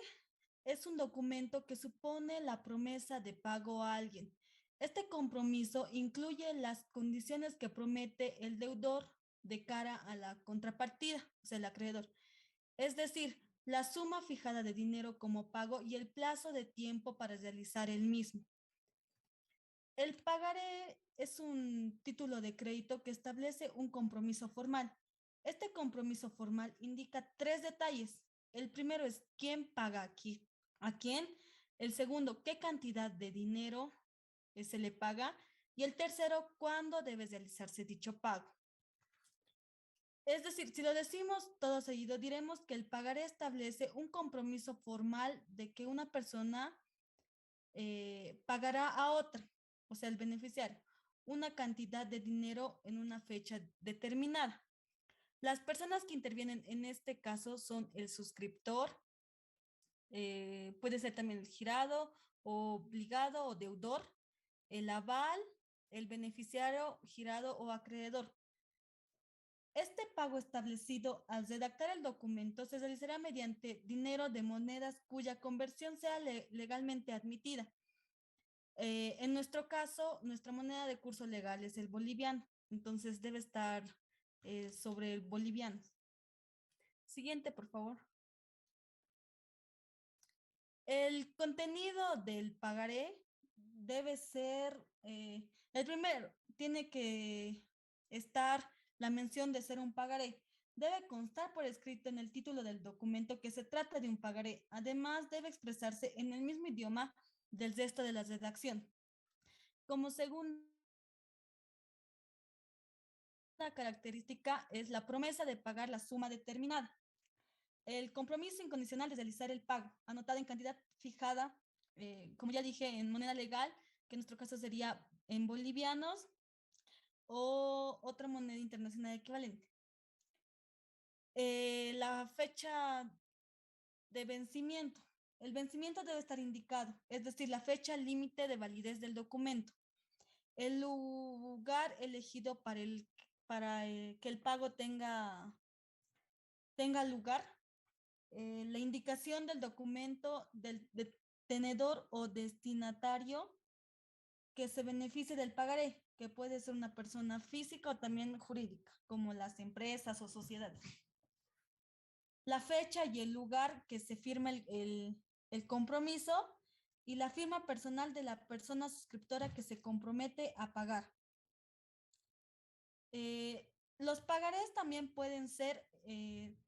es un documento que supone la promesa de pago a alguien. Este compromiso incluye las condiciones que promete el deudor de cara a la contrapartida, o sea, el acreedor. Es decir, la suma fijada de dinero como pago y el plazo de tiempo para realizar el mismo. El pagaré es un título de crédito que establece un compromiso formal. Este compromiso formal indica tres detalles. El primero es quién paga aquí, a quién. El segundo, qué cantidad de dinero se le paga. Y el tercero, cuándo debe realizarse dicho pago. Es decir, si lo decimos todo seguido, diremos que el pagaré establece un compromiso formal de que una persona pagará a otra, o sea, el beneficiario, una cantidad de dinero en una fecha determinada. Las personas que intervienen en este caso son el suscriptor, puede ser también el girado, obligado o deudor, el aval, el beneficiario, girado o acreedor. Este pago establecido al redactar el documento se realizará mediante dinero de monedas cuya conversión sea legalmente admitida. En nuestro caso, nuestra moneda de curso legal es el boliviano, entonces debe estar sobre el boliviano. Siguiente, por favor. El contenido del pagaré debe ser, el primero, tiene que estar la mención de ser un pagaré. Debe constar por escrito en el título del documento que se trata de un pagaré. Además, debe expresarse en el mismo idioma del resto de la redacción. Como segunda característica es la promesa de pagar la suma determinada. El compromiso incondicional de realizar el pago, anotado en cantidad fijada, como ya dije, en moneda legal, que en nuestro caso sería en bolivianos o otra moneda internacional equivalente. La fecha de vencimiento. El vencimiento debe estar indicado, es decir, la fecha límite de validez del documento. El lugar elegido para que el pago tenga lugar, la indicación del documento del tenedor o destinatario que se beneficie del pagaré, que puede ser una persona física o también jurídica, como las empresas o sociedades. La fecha y el lugar que se firma el compromiso y la firma personal de la persona suscriptora que se compromete a pagar. Los pagarés también pueden ser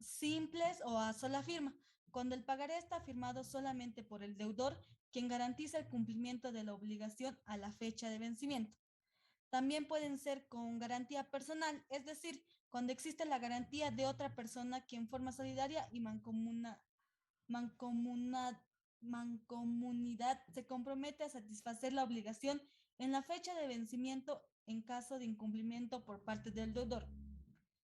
simples o a sola firma, cuando el pagaré está firmado solamente por el deudor, quien garantiza el cumplimiento de la obligación a la fecha de vencimiento. También pueden ser con garantía personal, es decir, cuando existe la garantía de otra persona que en forma solidaria y mancomunidad, mancomunidad se compromete a satisfacer la obligación en la fecha de vencimiento en caso de incumplimiento por parte del deudor.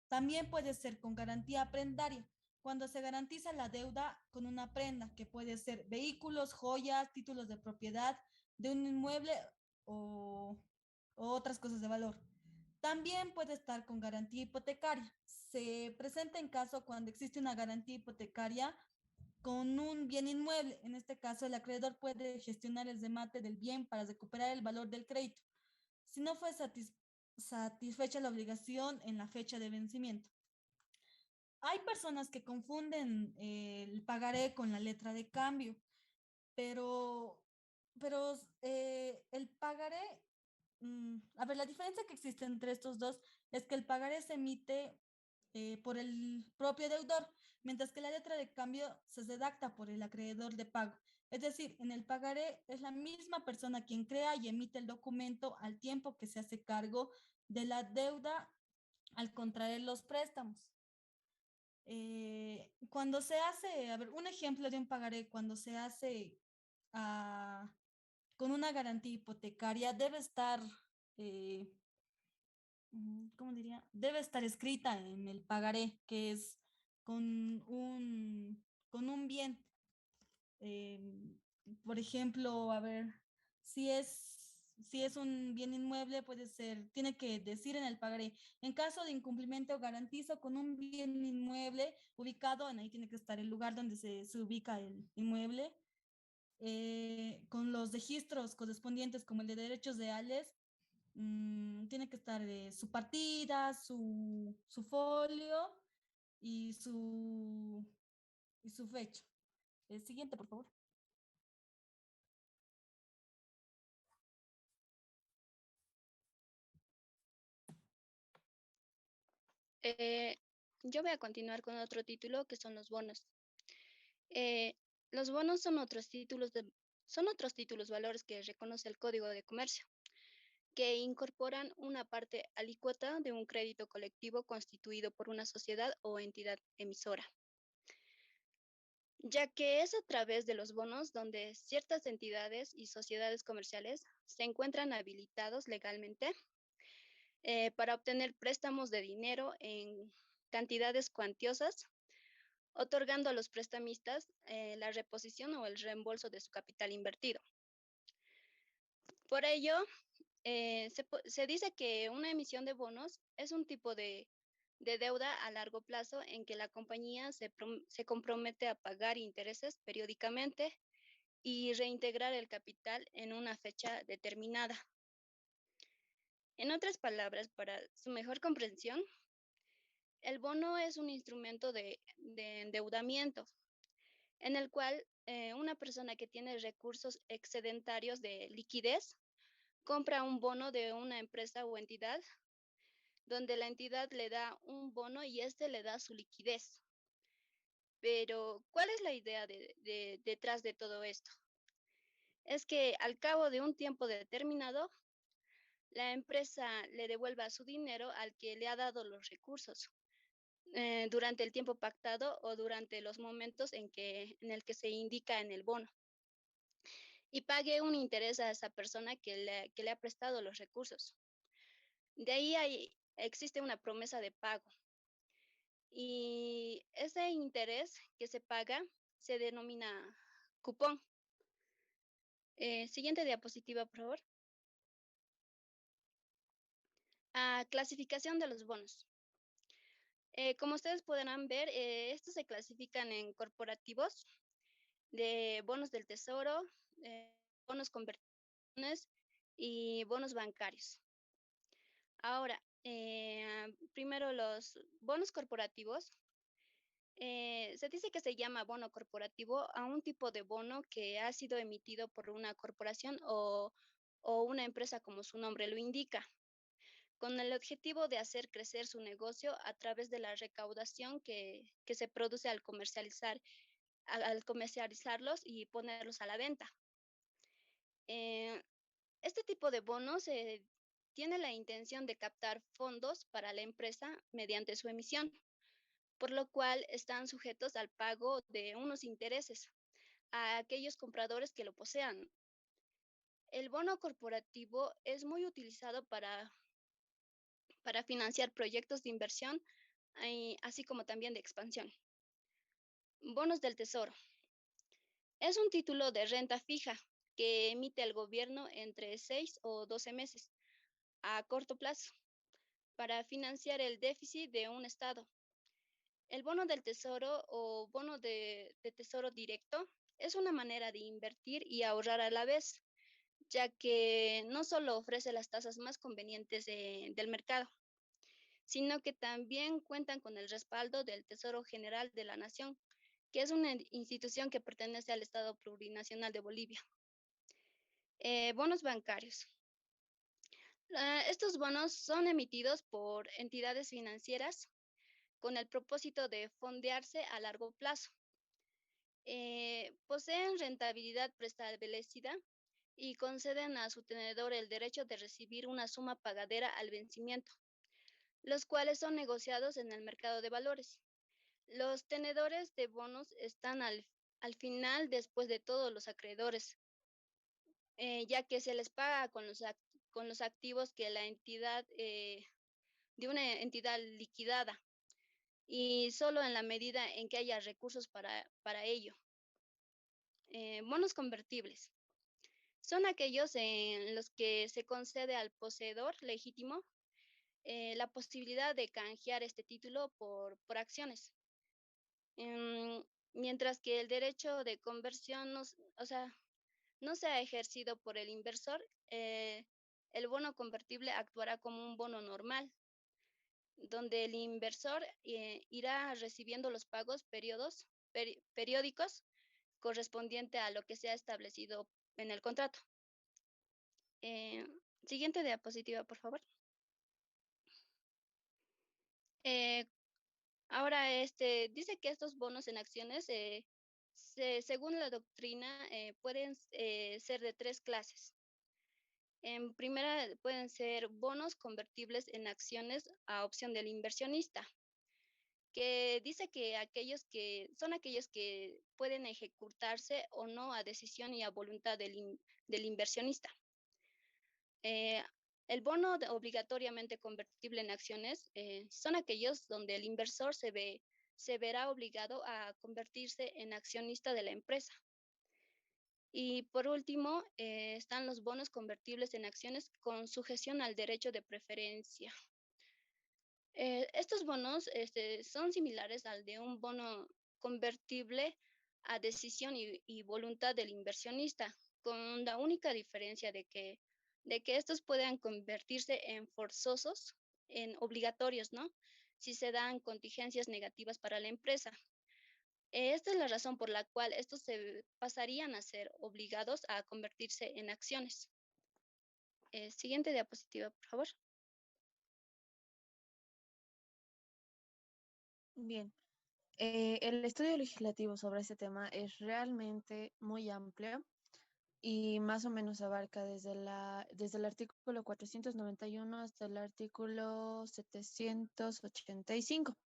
También puede ser con garantía prendaria, cuando se garantiza la deuda con una prenda, que puede ser vehículos, joyas, títulos de propiedad de un inmueble o, o otras cosas de valor. También puede estar con garantía hipotecaria. Se presenta en caso cuando existe una garantía hipotecaria con un bien inmueble. En este caso, el acreedor puede gestionar el remate del bien para recuperar el valor del crédito, si no fue satisfecha la obligación en la fecha de vencimiento. Hay personas que confunden el pagaré con la letra de cambio, pero, pero el pagaré, a ver, la diferencia que existe entre estos dos es que el pagaré se emite por el propio deudor, mientras que la letra de cambio se redacta por el acreedor de pago. Es decir, en el pagaré es la misma persona quien crea y emite el documento al tiempo que se hace cargo de la deuda al contraer los préstamos. Cuando se hace, a ver, un ejemplo de un pagaré, cuando se hace ah, con una garantía hipotecaria, debe estar, eh, ¿cómo diría? Debe estar escrita en el pagaré, que es con con un bien. Eh, por ejemplo, a ver, si si es un bien inmueble, puede ser, tiene que decir en el pagaré, en caso de incumplimiento, garantizo con un bien inmueble ubicado, ahí tiene que estar el lugar donde se ubica el inmueble, con los registros correspondientes como el de derechos reales, tiene que estar su partida, su folio y y su fecha. El siguiente, por favor. Eh, yo voy a continuar con otro título que son los bonos. Eh, los bonos son otros títulos valores que reconoce el Código de Comercio, que incorporan una parte alícuota de un crédito colectivo constituido por una sociedad o entidad emisora, ya que es a través de los bonos donde ciertas entidades y sociedades comerciales se encuentran habilitados legalmente para obtener préstamos de dinero en cantidades cuantiosas, otorgando a los prestamistas la reposición o el reembolso de su capital invertido. Por ello, se dice que una emisión de bonos es un tipo de deuda a largo plazo en que la compañía se compromete a pagar intereses periódicamente y reintegrar el capital en una fecha determinada. En otras palabras, para su mejor comprensión, el bono es un instrumento de endeudamiento en el cual una persona que tiene recursos excedentarios de liquidez compra un bono de una empresa o entidad donde la entidad le da un bono y este le da su liquidez. Pero, ¿cuál es la idea detrás de todo esto? Es que al cabo de un tiempo determinado, la empresa le devuelva su dinero al que le ha dado los recursos durante el tiempo pactado o durante los momentos en el que se indica en el bono, y pague un interés a esa persona que le ha prestado los recursos. De ahí existe una promesa de pago y ese interés que se paga se denomina cupón. Siguiente diapositiva, por favor. Clasificación de los bonos. Como ustedes podrán ver, estos se clasifican en corporativos, de bonos del tesoro, bonos convertibles y bonos bancarios. Ahora, primero los bonos corporativos. Se dice que se llama bono corporativo a un tipo de bono que ha sido emitido por una corporación o una empresa como su nombre lo indica, con el objetivo de hacer crecer su negocio a través de la recaudación que se produce al comercializarlos y ponerlos a la venta. Este tipo de bonos tiene la intención de captar fondos para la empresa mediante su emisión, por lo cual están sujetos al pago de unos intereses a aquellos compradores que lo posean. El bono corporativo es muy utilizado para financiar proyectos de inversión, así como también de expansión. Bonos del Tesoro. Es un título de renta fija que emite el gobierno entre 6 o 12 meses a corto plazo para financiar el déficit de un estado. El bono del tesoro o bono de tesoro directo es una manera de invertir y ahorrar a la vez, ya que no solo ofrece las tasas más convenientes del mercado, sino que también cuentan con el respaldo del Tesoro General de la Nación, que es una institución que pertenece al Estado Plurinacional de Bolivia. Bonos bancarios. Estos bonos son emitidos por entidades financieras con el propósito de fondearse a largo plazo. Poseen rentabilidad preestablecida y conceden a su tenedor el derecho de recibir una suma pagadera al vencimiento, los cuales son negociados en el mercado de valores. Los tenedores de bonos están al final después de todos los acreedores, ya que se les paga con los activos que la entidad, de una entidad liquidada, y solo en la medida en que haya recursos para ello. Bonos convertibles. Son aquellos en los que se concede al poseedor legítimo la posibilidad de canjear este título por acciones. Mientras que el derecho de conversión no sea ejercido por el inversor, el bono convertible actuará como un bono normal, donde el inversor irá recibiendo los pagos periódicos correspondiente a lo que se ha establecido en el contrato. Siguiente diapositiva, por favor. Ahora, dice que estos bonos en acciones, según la doctrina, pueden ser de tres clases. En primera, pueden ser bonos convertibles en acciones a opción del inversionista, que dice que son aquellos que pueden ejecutarse o no a decisión y a voluntad del inversionista. El bono obligatoriamente convertible en acciones son aquellos donde el inversor se verá obligado a convertirse en accionista de la empresa. Y por último, están los bonos convertibles en acciones con sujeción al derecho de preferencia. Estos bonos son similares al de un bono convertible a decisión y voluntad del inversionista, con la única diferencia de que estos puedan convertirse en forzosos, en obligatorios, ¿no? Si se dan contingencias negativas para la empresa. Esta es la razón por la cual estos se pasarían a ser obligados a convertirse en acciones. Siguiente diapositiva, por favor. Bien, el estudio legislativo sobre este tema es realmente muy amplio y más o menos abarca desde el artículo 491 hasta el artículo 785.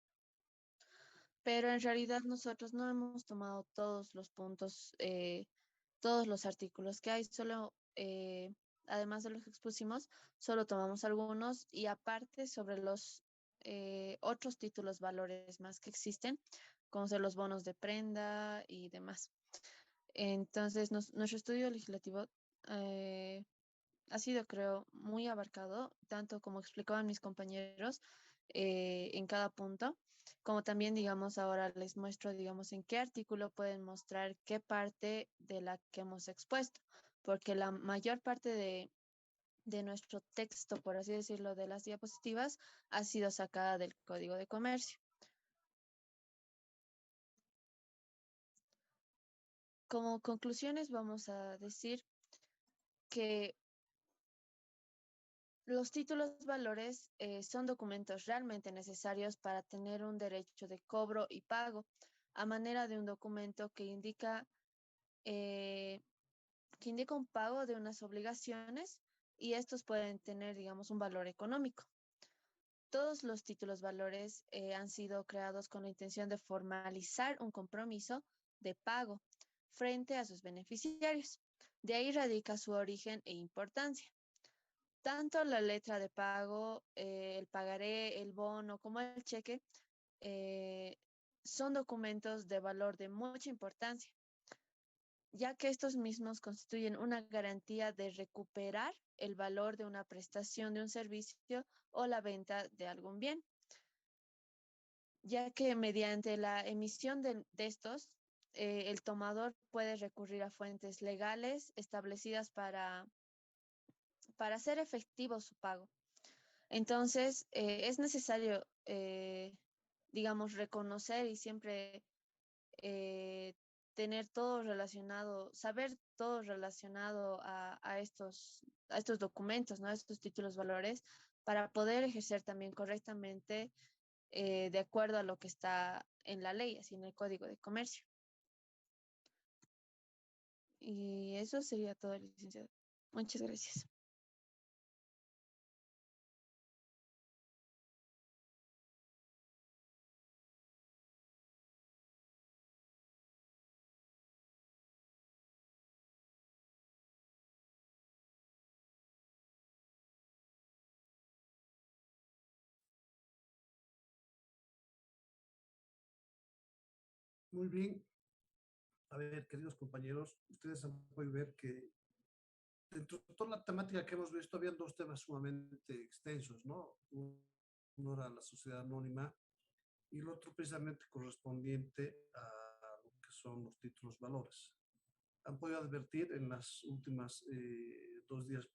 Pero en realidad nosotros no hemos tomado todos los puntos, todos los artículos que hay, solo, además de los que expusimos, solo tomamos algunos y aparte sobre los otros títulos valores más que existen, como ser los bonos de prenda y demás. Entonces, nuestro estudio legislativo ha sido, creo, muy abarcado, tanto como explicaban mis compañeros en cada punto, como también, digamos, ahora les muestro, digamos, en qué artículo pueden mostrar qué parte de la que hemos expuesto, porque la mayor parte de nuestro texto, por así decirlo, de las diapositivas, ha sido sacada del Código de Comercio. Como conclusiones, vamos a decir que Los títulos valores son documentos realmente necesarios para tener un derecho de cobro y pago a manera de un documento eh, que indica un pago de unas obligaciones y estos pueden tener, digamos, un valor económico. Todos los títulos valores han sido creados con la intención de formalizar un compromiso de pago frente a sus beneficiarios. De ahí radica su origen e importancia. Tanto la letra de pago, el pagaré, el bono como el cheque eh, son documentos de valor de mucha importancia, ya que estos mismos constituyen una garantía de recuperar el valor de una prestación de un servicio o la venta de algún bien, ya que mediante la emisión de estos, el tomador puede recurrir a fuentes legales establecidas para hacer efectivo su pago. Entonces, es necesario, digamos, reconocer y siempre eh, tener todo relacionado, saber todo relacionado a estos documentos, ¿no? A estos títulos valores, para poder ejercer también correctamente de acuerdo a lo que está en la ley, así en el Código de Comercio. Y eso sería todo, licenciado. Muchas gracias. Muy bien. A ver, queridos compañeros, ustedes han podido ver que dentro de toda la temática que hemos visto, habían dos temas sumamente extensos, ¿no? Uno era la sociedad anónima y el otro precisamente correspondiente a lo que son los títulos valores. Han podido advertir en las últimas 2 días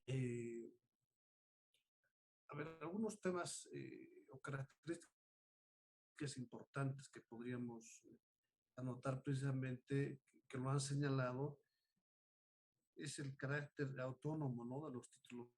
eh, a ver, algunos temas o características importantes que podríamos anotar precisamente que lo han señalado es el carácter autónomo, ¿no? De los títulos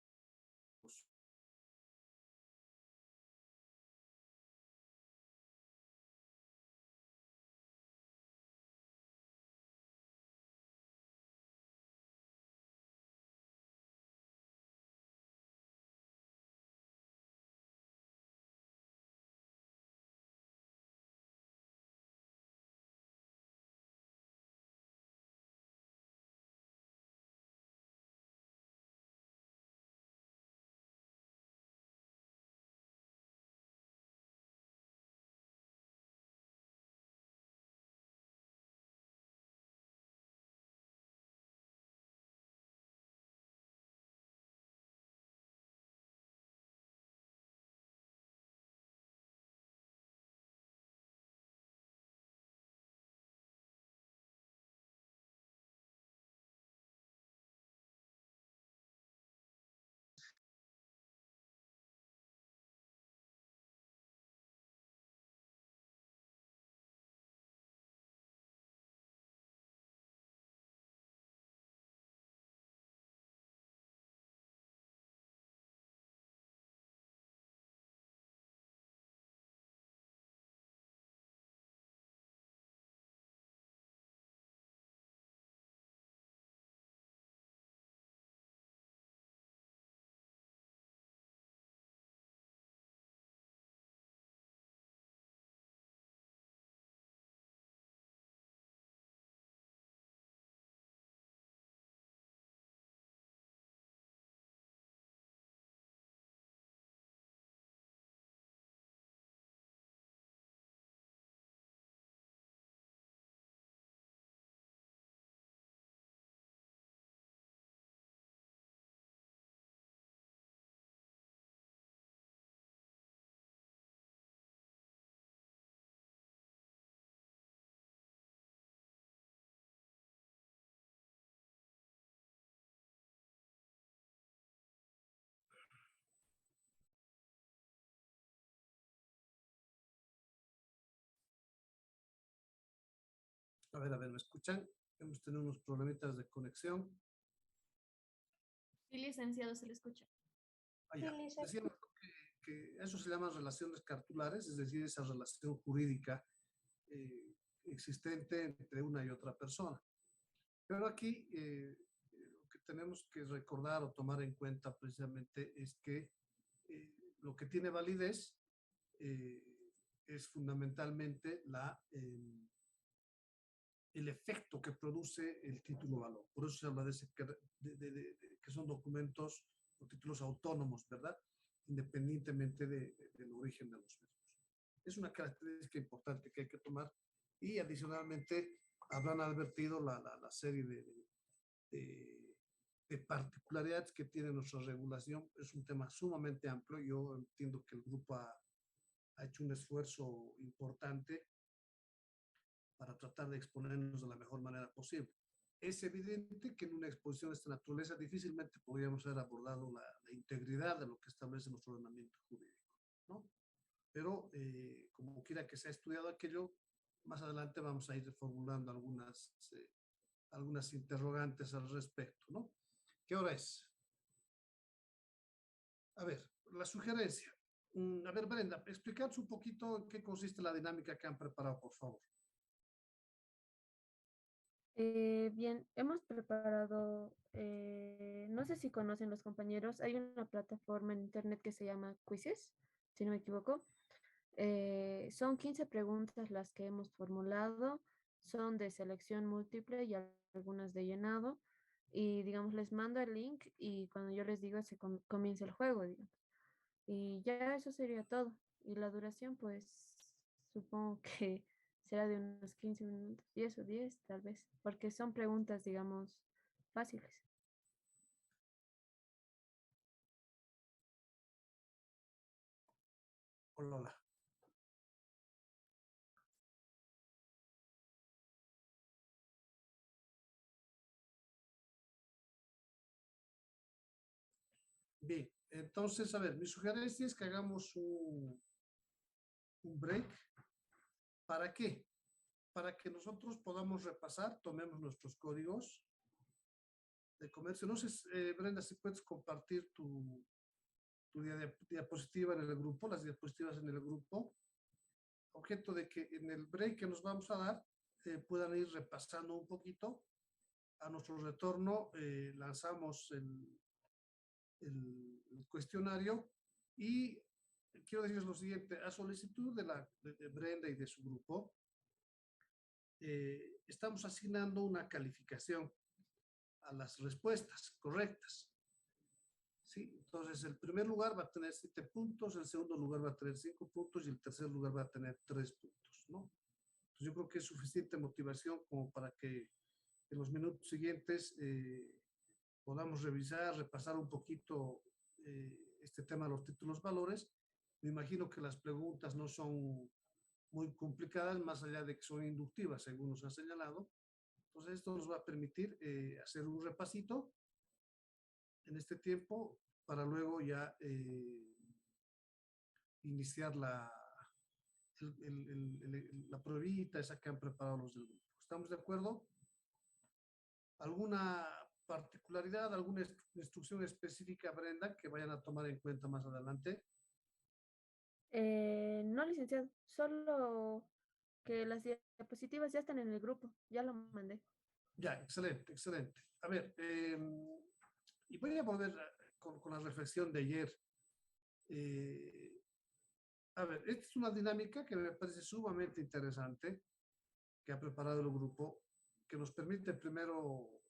A ver, ¿me escuchan? Hemos tenido unos problemitas de conexión. Sí, licenciado, se le escucha. Ya. Decíamos que eso se llama relaciones cartulares, es decir, esa relación jurídica existente entre una y otra persona. Pero aquí lo que tenemos que recordar o tomar en cuenta precisamente es que lo que tiene validez es fundamentalmente el efecto que produce el título valor. Por eso se habla que son documentos o títulos autónomos, ¿verdad? Independientemente del origen de los mismos. Es una característica importante que hay que tomar y adicionalmente habrán advertido la serie de particularidades que tiene nuestra regulación. Es un tema sumamente amplio. Yo entiendo que el grupo ha hecho un esfuerzo importante para tratar de exponernos de la mejor manera posible. Es evidente que en una exposición de esta naturaleza difícilmente podríamos haber abordado la integridad de lo que establece nuestro ordenamiento jurídico, ¿no? Pero como quiera que se ha estudiado aquello, más adelante vamos a ir formulando algunas interrogantes al respecto, ¿no? ¿Qué hora es? A ver, la sugerencia. A ver, Brenda, explicaos un poquito en qué consiste la dinámica que han preparado, por favor. Bien, hemos preparado, no sé si conocen los compañeros, hay una plataforma en internet que se llama Quizzes, si no me equivoco. Son 15 preguntas las que hemos formulado, son de selección múltiple y algunas de llenado. Y digamos, les mando el link y cuando yo les digo comienza el juego, digamos. Y ya eso sería todo. Y la duración, pues, supongo que será de unos 15 minutos, 10 o 10 tal vez, porque son preguntas, digamos, fáciles. Hola, hola. Bien, entonces, a ver, mi sugerencia es que hagamos un break. ¿Para qué? Para que nosotros podamos repasar, tomemos nuestros códigos de comercio. No sé, Brenda, si puedes compartir tu diapositiva en el grupo, las diapositivas en el grupo, objeto de que en el break que nos vamos a dar puedan ir repasando un poquito. A nuestro retorno lanzamos el cuestionario y quiero decirles lo siguiente, a solicitud de Brenda y de su grupo, estamos asignando una calificación a las respuestas correctas. ¿Sí? Entonces, el primer lugar va a tener 7 puntos, el segundo lugar va a tener 5 puntos y el tercer lugar va a tener 3 puntos, ¿no? Entonces, yo creo que es suficiente motivación como para que en los minutos siguientes podamos revisar, repasar un poquito este tema de los títulos valores. Me imagino que las preguntas no son muy complicadas, más allá de que son inductivas, según nos ha señalado. Entonces, esto nos va a permitir hacer un repasito en este tiempo para luego ya iniciar la pruebita esa que han preparado los del grupo. ¿Estamos de acuerdo? ¿Alguna particularidad, alguna instrucción específica, Brenda, que vayan a tomar en cuenta más adelante? No, licenciado, solo que las diapositivas ya están en el grupo, ya lo mandé. Ya, excelente, excelente. A ver, y voy a volver con la reflexión de ayer. A ver, esta es una dinámica que me parece sumamente interesante, que ha preparado el grupo, que nos permite primero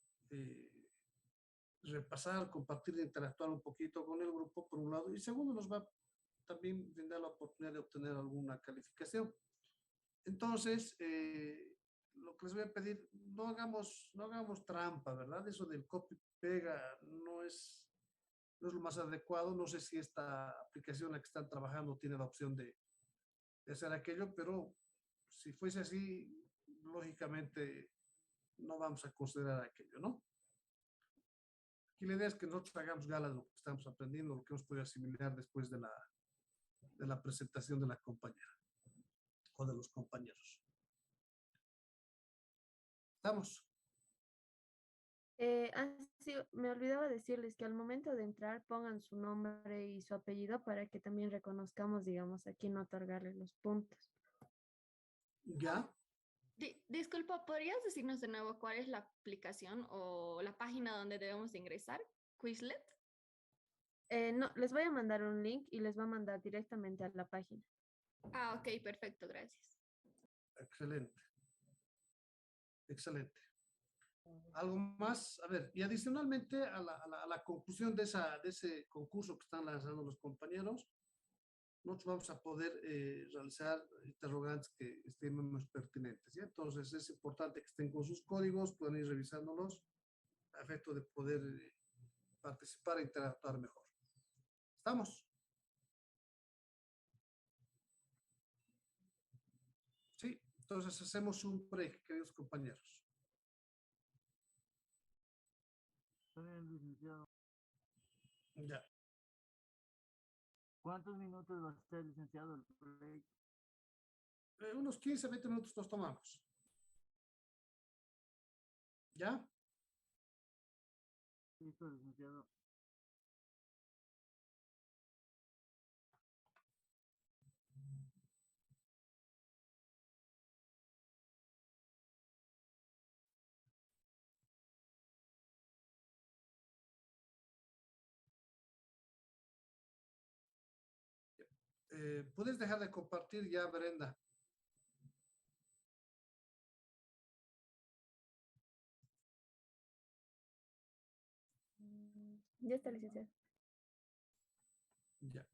repasar, compartir, interactuar un poquito con el grupo, por un lado, y segundo, nos va a también brindar la oportunidad de obtener alguna calificación. Entonces, lo que les voy a pedir, no hagamos trampa, ¿verdad? Eso del copy-pega no es lo más adecuado. No sé si esta aplicación en la que están trabajando tiene la opción de hacer aquello, pero si fuese así, lógicamente no vamos a considerar aquello, ¿no? Aquí la idea es que nosotros hagamos gala de lo que estamos aprendiendo, lo que hemos podido asimilar después de la presentación de la compañera o de los compañeros. Estamos. Sí, me olvidaba decirles que al momento de entrar pongan su nombre y su apellido para que también reconozcamos, digamos, a quién otorgarle los puntos. ¿Ya? Disculpa, ¿podrías decirnos de nuevo cuál es la aplicación o la página donde debemos de ingresar? Quizlet. No, les voy a mandar un link y les va a mandar directamente a la página. Ah, ok, perfecto, gracias. Excelente. Excelente. ¿Algo más? A ver, y adicionalmente a la conclusión de ese concurso que están lanzando los compañeros, nosotros vamos a poder realizar interrogantes que estimemos pertinentes. ¿Ya? Entonces es importante que estén con sus códigos, puedan ir revisándolos a efecto de poder participar e interactuar mejor. ¿Estamos? Sí, entonces hacemos un break, queridos compañeros. Está bien, licenciado. Ya. ¿Cuántos minutos va a ser, licenciado, el break? Unos 15, 20 minutos nos tomamos. ¿Ya? Listo, licenciado. ¿Puedes dejar de compartir ya, Brenda? Ya está, licenciado. Ya.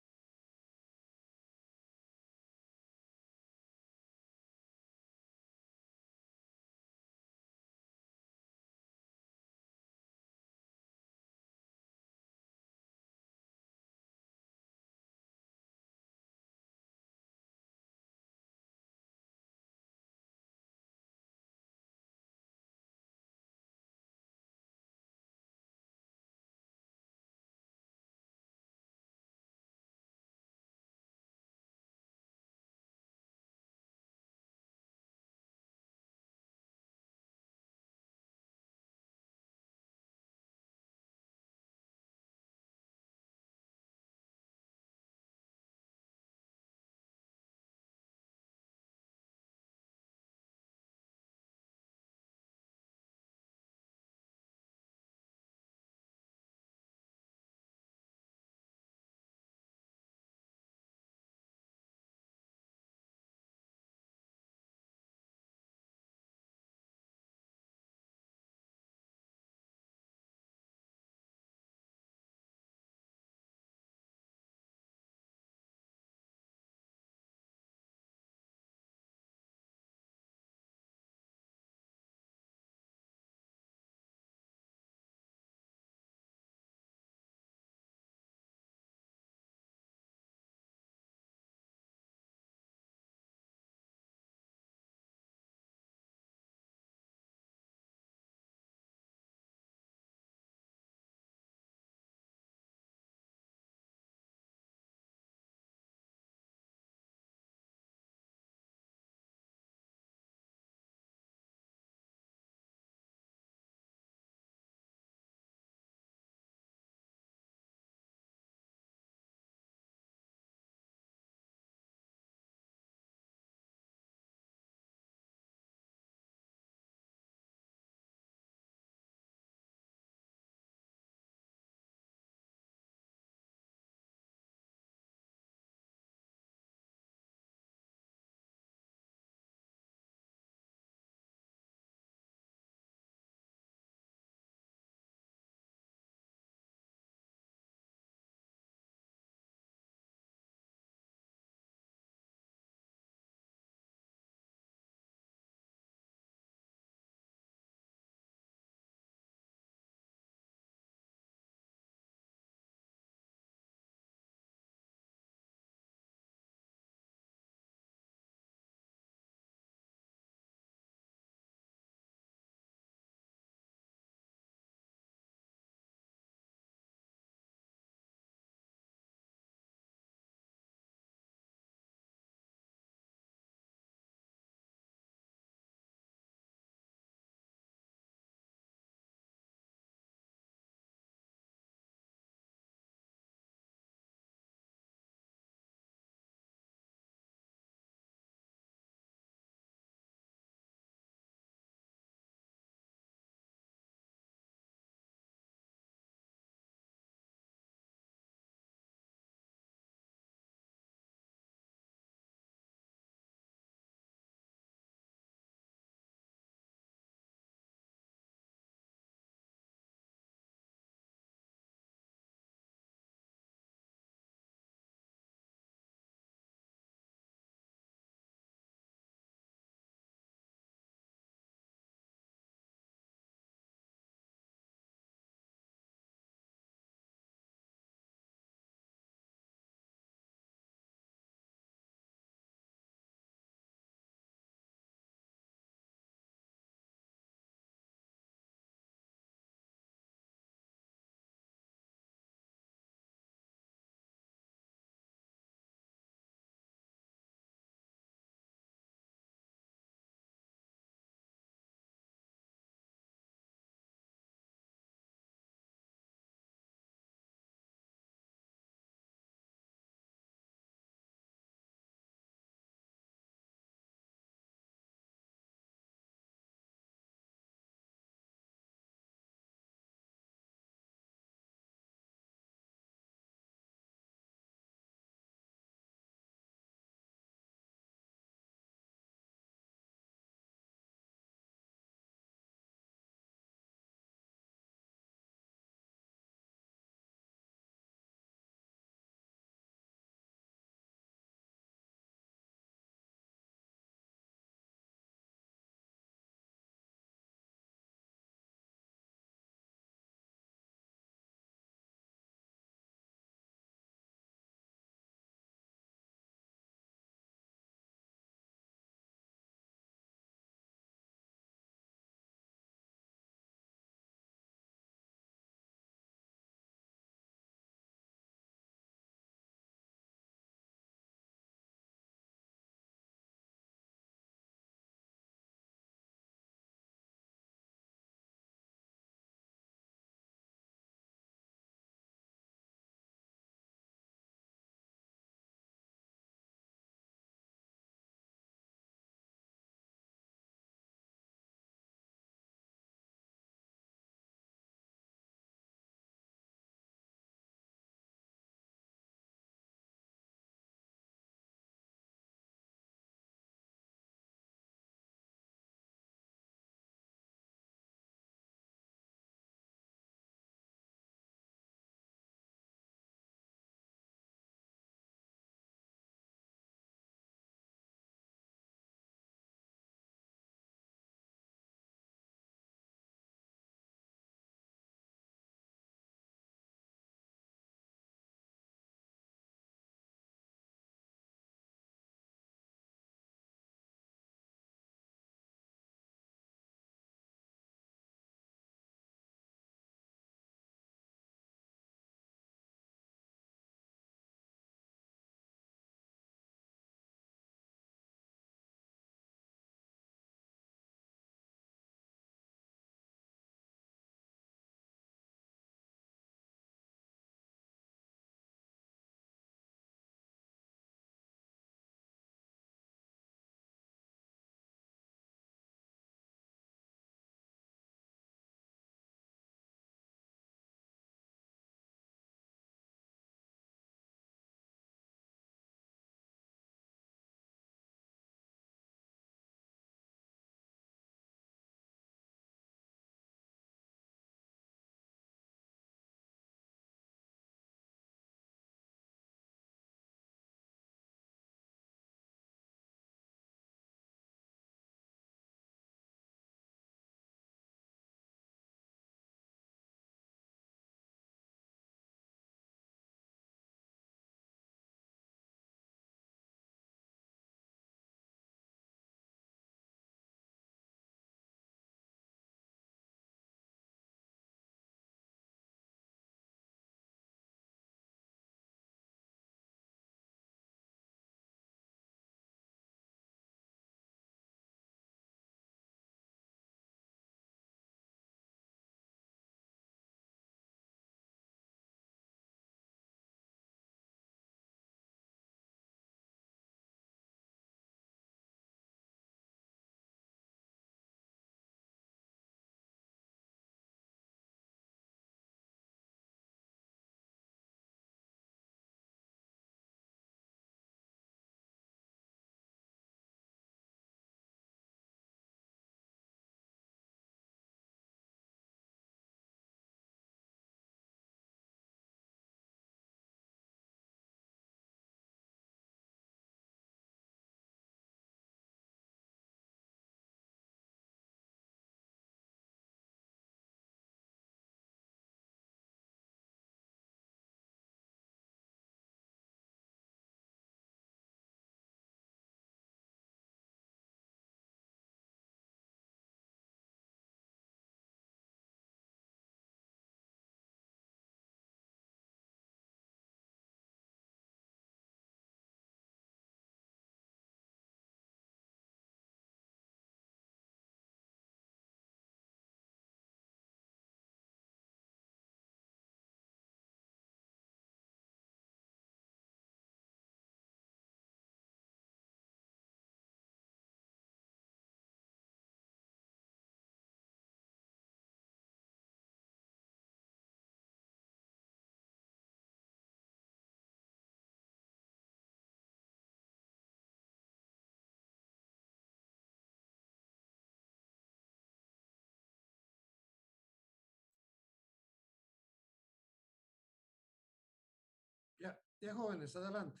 Ya, jóvenes, adelante.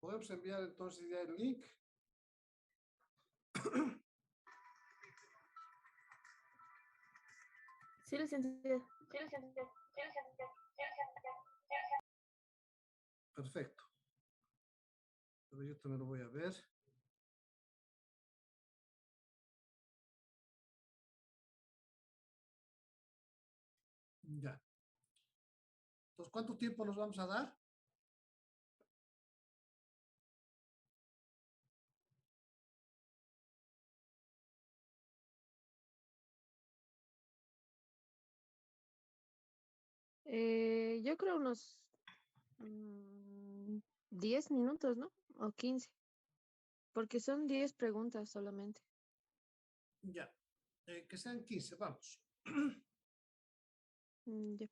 Podemos enviar entonces ya el link. Sí, licenciado. Perfecto. Pero yo también lo voy a ver. Ya. Entonces, ¿cuánto tiempo nos vamos a dar? Yo creo unos 10 minutos, ¿no? O 15, porque son 10 preguntas solamente. Ya. Que sean 15, vamos. Ya.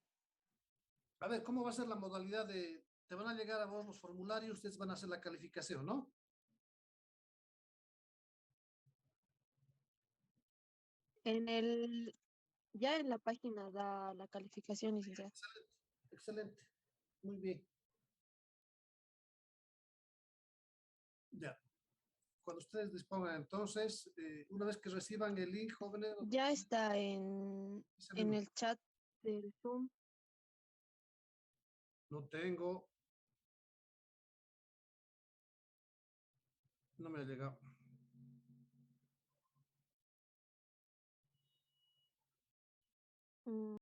A ver, ¿cómo va a ser la modalidad de... Te van a llegar a vos los formularios, ustedes van a hacer la calificación, ¿no? Ya en la página da la calificación, licenciada. Excelente, excelente. Muy bien. Ya. Cuando ustedes dispongan, entonces, una vez que reciban el link, jóvenes, Ya está en el chat del Zoom. no tengo, no me ha llegado. Mm,